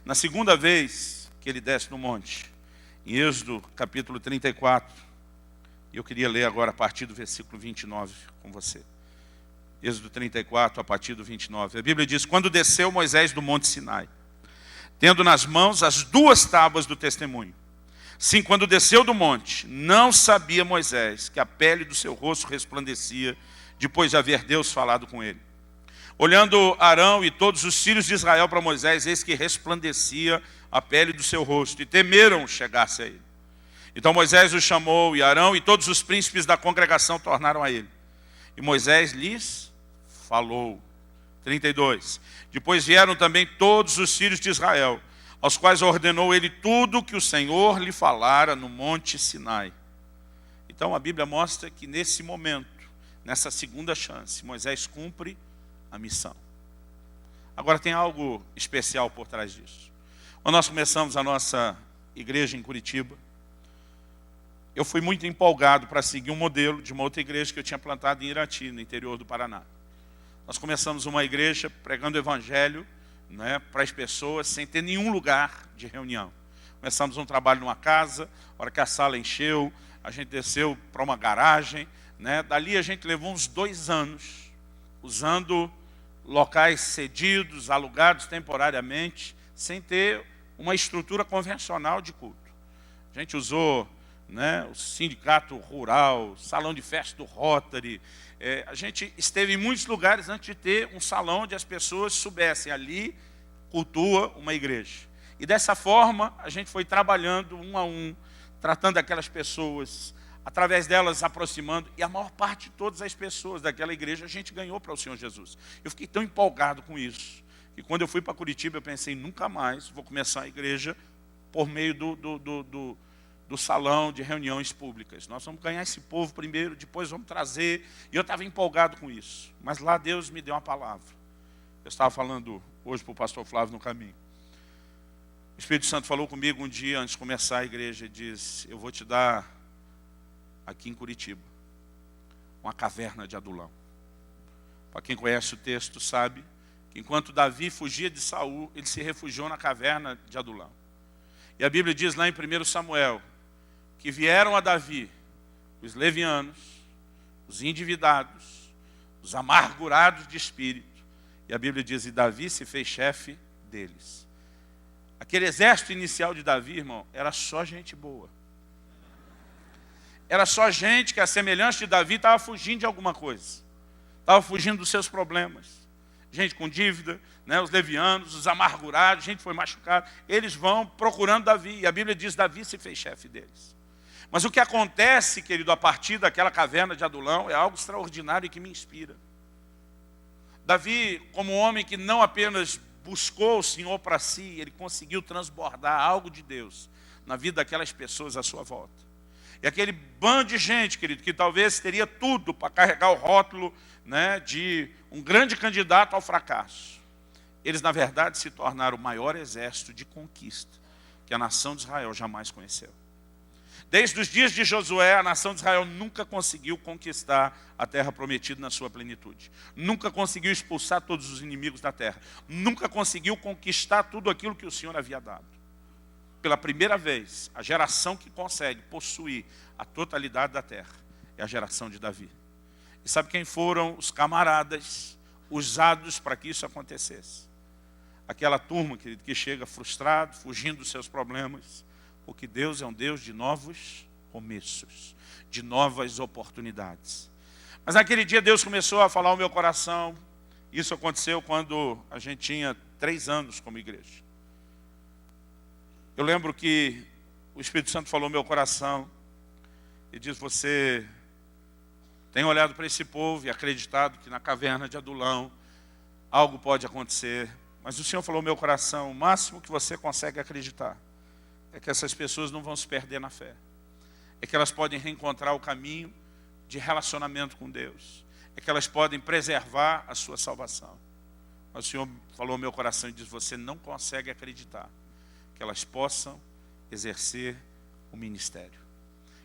Na segunda vez que ele desce no monte, em Êxodo capítulo 34, eu queria ler agora a partir do versículo 29 com você. Êxodo 34, a partir do 29. A Bíblia diz, quando desceu Moisés do monte Sinai, tendo nas mãos as duas tábuas do testemunho. Sim, quando desceu do monte, não sabia Moisés que a pele do seu rosto resplandecia, depois de haver Deus falado com ele. Olhando Arão e todos os filhos de Israel para Moisés, eis que resplandecia a pele do seu rosto, e temeram chegar-se a ele. Então Moisés os chamou, e Arão e todos os príncipes da congregação tornaram a ele. E Moisés lhes falou. 32. Depois vieram também todos os filhos de Israel, aos quais ordenou ele tudo que o Senhor lhe falara no monte Sinai. Então a Bíblia mostra que nesse momento, nessa segunda chance, Moisés cumpre a missão. Agora tem algo especial por trás disso. Quando nós começamos a nossa igreja em Curitiba, eu fui muito empolgado para seguir um modelo de uma outra igreja que eu tinha plantado em Irati, no interior do Paraná. Nós começamos uma igreja pregando o evangelho, né, para as pessoas, sem ter nenhum lugar de reunião. Começamos um trabalho numa casa, a hora que a sala encheu, a gente desceu para uma garagem, né, dali a gente levou uns 2 anos, usando locais cedidos, alugados temporariamente, sem ter uma estrutura convencional de culto. A gente usou, né, o sindicato rural, salão de festa do Rotary. A gente esteve em muitos lugares antes de ter um salão onde as pessoas soubessem, ali cultua uma igreja. E dessa forma a gente foi trabalhando um a um, tratando aquelas pessoas, através delas aproximando, e a maior parte de todas as pessoas daquela igreja a gente ganhou para o Senhor Jesus. Eu fiquei tão empolgado com isso, que quando eu fui para Curitiba eu pensei, nunca mais vou começar a igreja por meio do salão de reuniões públicas. Nós vamos ganhar esse povo primeiro, depois vamos trazer. E eu estava empolgado com isso. Mas lá Deus me deu uma palavra. Eu estava falando hoje para o pastor Flávio no caminho. O Espírito Santo falou comigo um dia, antes de começar a igreja, e disse, eu vou te dar, aqui em Curitiba, uma caverna de Adulão. Para quem conhece o texto sabe que enquanto Davi fugia de Saul, ele se refugiou na caverna de Adulão. E a Bíblia diz lá em 1 Samuel, que vieram a Davi os levianos, os endividados, os amargurados de espírito. E a Bíblia diz, e Davi se fez chefe deles. Aquele exército inicial de Davi, irmão, era só gente boa. Era só gente que, a semelhança de Davi, estava fugindo de alguma coisa. Estava fugindo dos seus problemas. gente com dívida, né, os levianos, os amargurados, gente que foi machucada. Eles vão procurando Davi, e a Bíblia diz que Davi se fez chefe deles. Mas o que acontece, querido, a partir daquela caverna de Adulão é algo extraordinário e que me inspira. Davi, como um homem que não apenas buscou o Senhor para si, ele conseguiu transbordar algo de Deus na vida daquelas pessoas à sua volta. E aquele bando de gente, querido, que talvez teria tudo para carregar o rótulo, né, de um grande candidato ao fracasso. Eles, na verdade, se tornaram o maior exército de conquista que a nação de Israel jamais conheceu. Desde os dias de Josué, a nação de Israel nunca conseguiu conquistar a terra prometida na sua plenitude. Nunca conseguiu expulsar todos os inimigos da terra. Nunca conseguiu conquistar tudo aquilo que o Senhor havia dado. Pela primeira vez, a geração que consegue possuir a totalidade da terra é a geração de Davi. E sabe quem foram os camaradas usados para que isso acontecesse? Aquela turma, querido, que chega frustrado, fugindo dos seus problemas, porque Deus é um Deus de novos começos, de novas oportunidades. Mas naquele dia Deus começou a falar ao meu coração. Isso aconteceu quando a gente tinha 3 anos como igreja. Eu lembro que o Espírito Santo falou ao meu coração e disse: você tem olhado para esse povo e acreditado que na caverna de Adulão algo pode acontecer. Mas o Senhor falou ao meu coração: o máximo que você consegue acreditar é que essas pessoas não vão se perder na fé. É que elas podem reencontrar o caminho de relacionamento com Deus. É que elas podem preservar a sua salvação. Mas o Senhor falou ao meu coração e disse: você não consegue acreditar que elas possam exercer o ministério.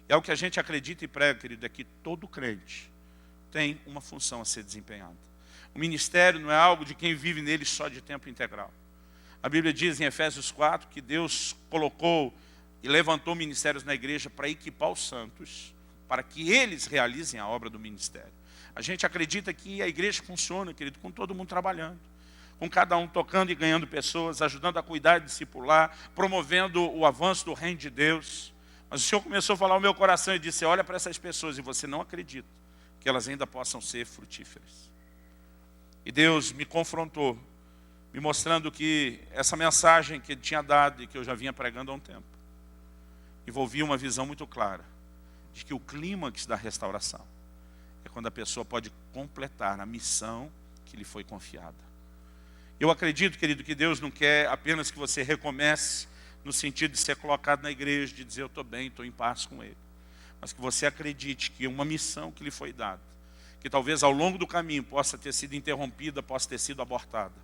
É o que a gente acredita e prega, querido, é que todo crente tem uma função a ser desempenhada. O ministério não é algo de quem vive nele só de tempo integral. A Bíblia diz em Efésios 4 que Deus colocou e levantou ministérios na igreja para equipar os santos, para que eles realizem a obra do ministério. A gente acredita que a igreja funciona, querido, com todo mundo trabalhando, com cada um tocando e ganhando pessoas, ajudando a cuidar e discipular, promovendo o avanço do reino de Deus. Mas o Senhor começou a falar ao meu coração e disse: olha para essas pessoas e você não acredita que elas ainda possam ser frutíferas. E Deus me confrontou, me mostrando que essa mensagem que Ele tinha dado e que eu já vinha pregando há um tempo, envolvia uma visão muito clara de que o clímax da restauração é quando a pessoa pode completar a missão que lhe foi confiada. Eu acredito, querido, que Deus não quer apenas que você recomece no sentido de ser colocado na igreja, de dizer: eu estou bem, estou em paz com Ele. Mas que você acredite que uma missão que lhe foi dada, que talvez ao longo do caminho possa ter sido interrompida, possa ter sido abortada,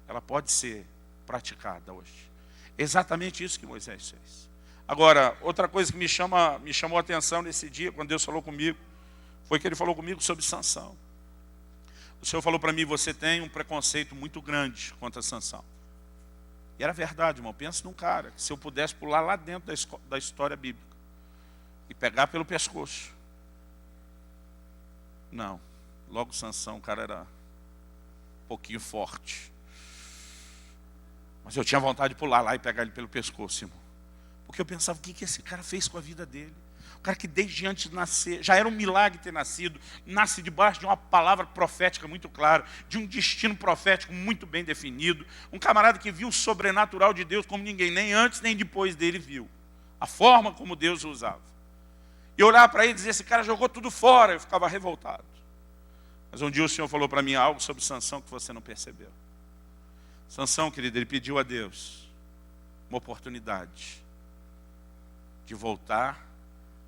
ela pode ser praticada hoje. É exatamente isso que Moisés fez. Agora, outra coisa que me chamou a atenção nesse dia, quando Deus falou comigo, foi que Ele falou comigo sobre Sansão. O Senhor falou para mim: você tem um preconceito muito grande contra Sansão. E era verdade, irmão. Pensa num cara que, se eu pudesse pular lá dentro da história bíblica e pegar pelo pescoço. Não. Logo Sansão, o cara era um pouquinho forte. Mas eu tinha vontade de pular lá e pegar ele pelo pescoço, irmão. Porque eu pensava: o que esse cara fez com a vida dele? O cara que desde antes de nascer, já era um milagre ter nascido, nasce debaixo de uma palavra profética muito clara, de um destino profético muito bem definido, um camarada que viu o sobrenatural de Deus como ninguém, nem antes nem depois dele viu, a forma como Deus o usava. E eu olhava para ele e dizia: esse cara jogou tudo fora. Eu ficava revoltado. Mas um dia o Senhor falou para mim algo sobre Sansão que você não percebeu. Sansão, querido, ele pediu a Deus uma oportunidade de voltar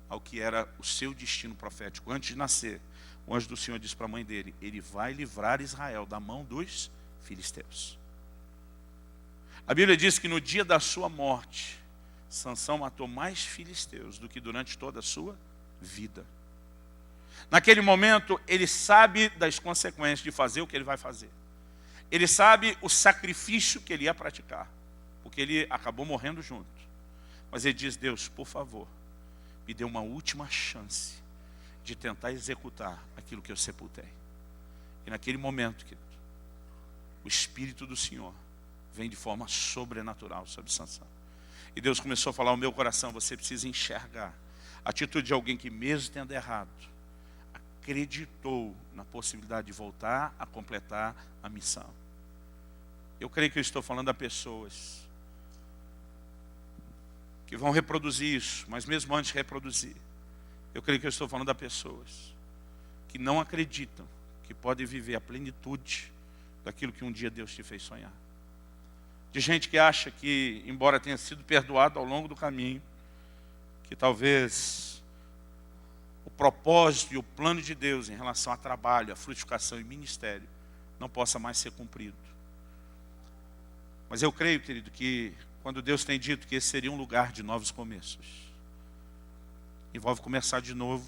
ao que era o seu destino profético. Antes de nascer, o anjo do Senhor disse para a mãe dele: ele vai livrar Israel da mão dos filisteus. A Bíblia diz que no dia da sua morte, Sansão matou mais filisteus do que durante toda a sua vida. Naquele momento, ele sabe das consequências de fazer o que ele vai fazer. Ele sabe o sacrifício que ele ia praticar, porque ele acabou morrendo junto. Mas ele diz: Deus, por favor, me dê uma última chance de tentar executar aquilo que eu sepultei. E naquele momento, querido, o Espírito do Senhor vem de forma sobrenatural sobre Sansão. E Deus começou a falar ao meu coração: você precisa enxergar a atitude de alguém que, mesmo tendo errado, acreditou na possibilidade de voltar a completar a missão. Eu creio que eu estou falando a pessoas que vão reproduzir isso, mas mesmo antes de reproduzir, eu creio que eu estou falando a pessoas que não acreditam que podem viver a plenitude daquilo que um dia Deus te fez sonhar. De gente que acha que, embora tenha sido perdoado ao longo do caminho, que talvez o propósito e o plano de Deus em relação a trabalho, a frutificação e ministério não possa mais ser cumprido. Mas eu creio, querido, que quando Deus tem dito que esse seria um lugar de novos começos, envolve começar de novo,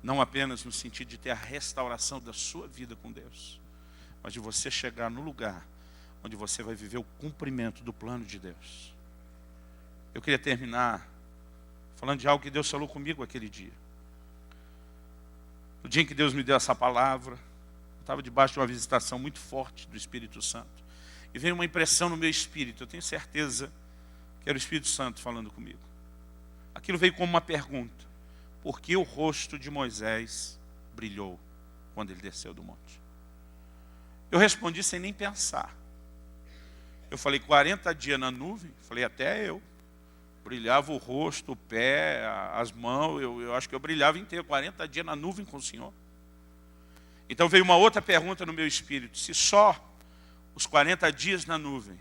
não apenas no sentido de ter a restauração da sua vida com Deus, mas de você chegar no lugar onde você vai viver o cumprimento do plano de Deus. Eu queria terminar falando de algo que Deus falou comigo aquele dia. No dia em que Deus me deu essa palavra, eu estava debaixo de uma visitação muito forte do Espírito Santo. E veio uma impressão no meu espírito, eu tenho certeza que era o Espírito Santo falando comigo. Aquilo veio como uma pergunta: por que o rosto de Moisés brilhou quando ele desceu do monte? Eu respondi sem nem pensar. Eu falei, 40 dias na nuvem? Falei, até eu. Brilhava o rosto, o pé, as mãos, eu acho que eu brilhava inteiro, 40 dias na nuvem com o Senhor. Então veio uma outra pergunta no meu espírito: se só os 40 dias na nuvem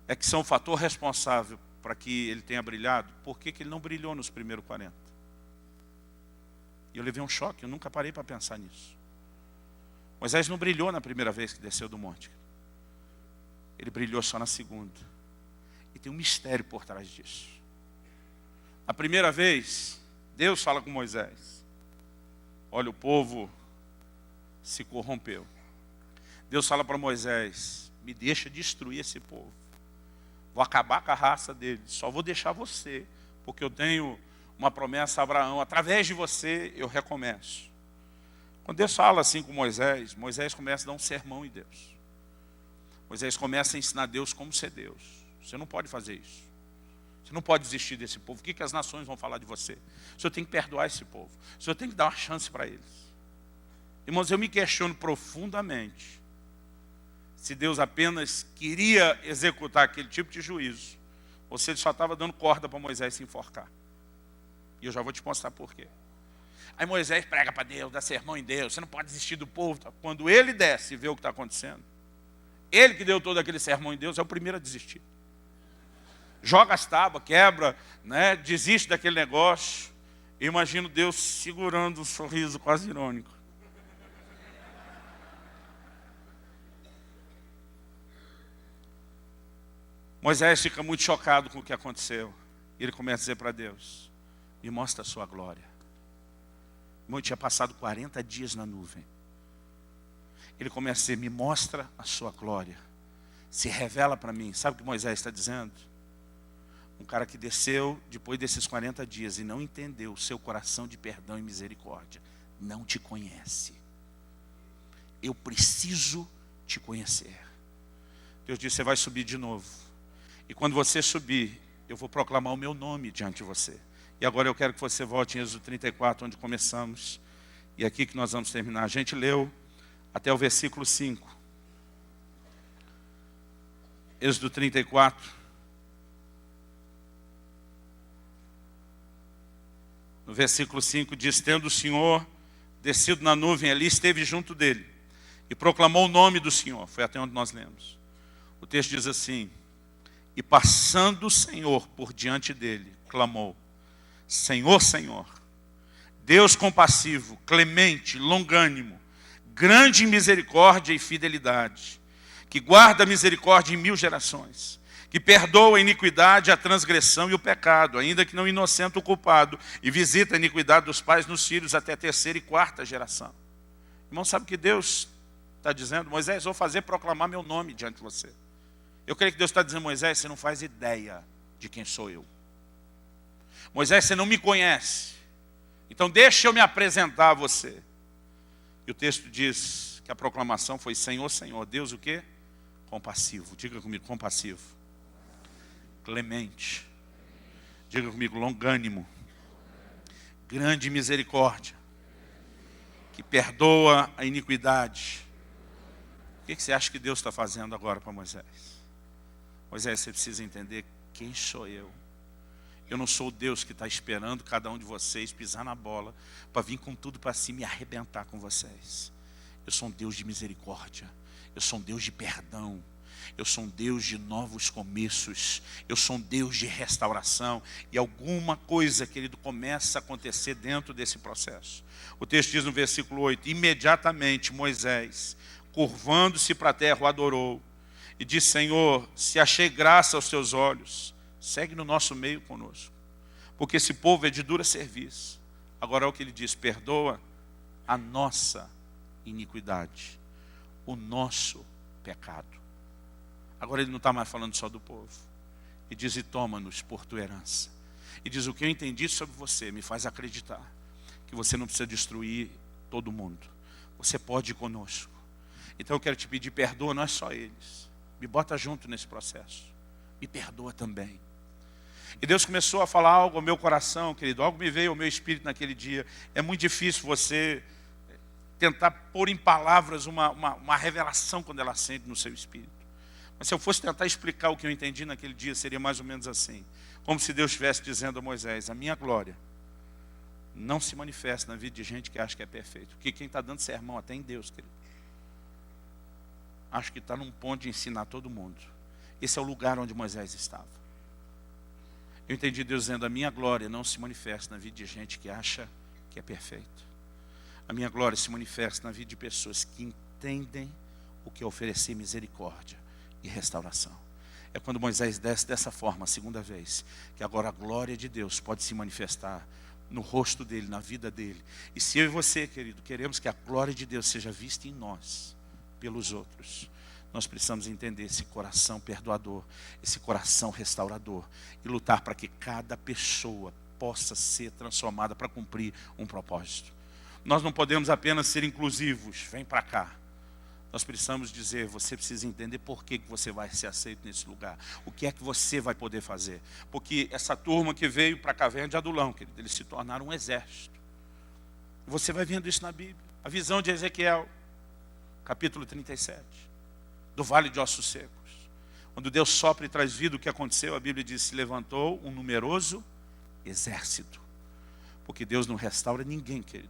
é que são o fator responsável para que ele tenha brilhado, por que ele não brilhou nos primeiros 40? E eu levei um choque, eu nunca parei para pensar nisso. Moisés não brilhou na primeira vez que desceu do monte. Ele brilhou só na segunda. E tem um mistério por trás disso. A primeira vez, Deus fala com Moisés: olha, o povo se corrompeu. Deus fala para Moisés: me deixa destruir esse povo. Vou acabar com a raça deles. Só vou deixar você, porque eu tenho uma promessa a Abraão. Através de você eu recomeço. Quando Deus fala assim com Moisés, Moisés começa a dar um sermão em Deus. Moisés começa a ensinar Deus como ser Deus. Você não pode fazer isso. Você não pode desistir desse povo. O que as nações vão falar de você? O Senhor tem que perdoar esse povo. O Senhor tem que dar uma chance para eles. Irmãos, eu me questiono profundamente se Deus apenas queria executar aquele tipo de juízo, ou se ele só estava dando corda para Moisés se enforcar. E eu já vou te mostrar por quê. Aí Moisés prega para Deus, dá sermão em Deus, você não pode desistir do povo. Quando ele desce e vê o que está acontecendo, ele que deu todo aquele sermão em Deus é o primeiro a desistir. Joga as tábuas, quebra, né, desiste daquele negócio. Eu imagino Deus segurando um sorriso quase irônico. Moisés fica muito chocado com o que aconteceu. E ele começa a dizer para Deus: me mostra a sua glória. Ele tinha passado 40 dias na nuvem. Ele começa a dizer: me mostra a sua glória. Se revela para mim. Sabe o que Moisés está dizendo? Um cara que desceu depois desses 40 dias e não entendeu o seu coração de perdão e misericórdia, não te conhece. Eu preciso te conhecer. Deus disse: você vai subir de novo. E quando você subir, eu vou proclamar o meu nome diante de você. E agora eu quero que você volte em Êxodo 34, onde começamos. E é aqui que nós vamos terminar. A gente leu até o versículo 5. Êxodo 34. No versículo 5 diz: tendo o Senhor descido na nuvem, ali esteve junto dele e proclamou o nome do Senhor. Foi até onde nós lemos. O texto diz assim: e passando o Senhor por diante dele, clamou: Senhor, Senhor, Deus compassivo, clemente, longânimo, grande em misericórdia e fidelidade, que guarda a misericórdia em 1000 gerações, que perdoa a iniquidade, a transgressão e o pecado, ainda que não inocente o culpado, e visita a iniquidade dos pais nos filhos até a 3ª e 4ª geração. Irmão, sabe o que Deus está dizendo? Moisés, vou fazer proclamar meu nome diante de você. Eu creio que Deus está dizendo: Moisés, você não faz ideia de quem sou eu. Moisés, você não me conhece. Então deixa eu me apresentar a você. E o texto diz que a proclamação foi: Senhor, Senhor. Deus o quê? Compassivo. Diga comigo: compassivo. Clemente. Diga comigo: longânimo. Grande misericórdia. Que perdoa a iniquidade. que você acha que Deus está fazendo agora para Moisés? Moisés, você precisa entender quem sou eu. Eu não sou o Deus que está esperando cada um de vocês pisar na bola para vir com tudo para cima e arrebentar com vocês. Eu sou um Deus de misericórdia. Eu sou um Deus de perdão. Eu sou um Deus de novos começos. Eu sou um Deus de restauração. E alguma coisa, querido, começa a acontecer dentro desse processo. O texto diz no versículo 8: imediatamente Moisés, curvando-se para a terra, o adorou. E disse: Senhor, se achei graça aos teus olhos, segue no nosso meio conosco. Porque esse povo é de dura serviço. Agora é o que ele diz: perdoa a nossa iniquidade, o nosso pecado. Agora ele não está mais falando só do povo. Ele diz: e toma-nos por tua herança. E diz: o que eu entendi sobre você me faz acreditar que você não precisa destruir todo mundo. Você pode ir conosco. Então eu quero te pedir, perdoa, não é só eles. Me bota junto nesse processo. Me perdoa também. E Deus começou a falar algo ao meu coração, querido. Algo me veio ao meu espírito naquele dia. É muito difícil você tentar pôr em palavras uma revelação quando ela acende no seu espírito. Mas se eu fosse tentar explicar o que eu entendi naquele dia, seria mais ou menos assim. Como se Deus estivesse dizendo a Moisés: a minha glória não se manifesta na vida de gente que acha que é perfeito. Porque quem está dando sermão até em Deus, querido, acho que está num ponto de ensinar todo mundo. Esse é o lugar onde Moisés estava. Eu entendi Deus dizendo: a minha glória não se manifesta na vida de gente que acha que é perfeito. A minha glória se manifesta na vida de pessoas que entendem o que é oferecer misericórdia e restauração. É quando Moisés desce dessa forma, a segunda vez, que agora a glória de Deus pode se manifestar no rosto dele, na vida dele. E se eu e você, querido, queremos que a glória de Deus seja vista em nós, pelos outros, nós precisamos entender esse coração perdoador, esse coração restaurador, e lutar para que cada pessoa possa ser transformada para cumprir um propósito. Nós não podemos apenas ser inclusivos, vem para cá. Nós precisamos dizer: você precisa entender por que você vai ser aceito nesse lugar. O que é que você vai poder fazer? Porque essa turma que veio para a caverna de Adulão, querido, eles se tornaram um exército. Você vai vendo isso na Bíblia. A visão de Ezequiel, capítulo 37, do vale de ossos secos. Quando Deus sopra e traz vida, o que aconteceu? A Bíblia diz: se levantou um numeroso exército. Porque Deus não restaura ninguém, querido,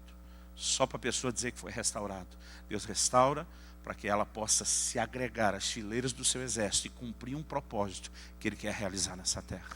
só para a pessoa dizer que foi restaurado. Deus restaura para que ela possa se agregar às fileiras do seu exército e cumprir um propósito que Ele quer realizar nessa terra.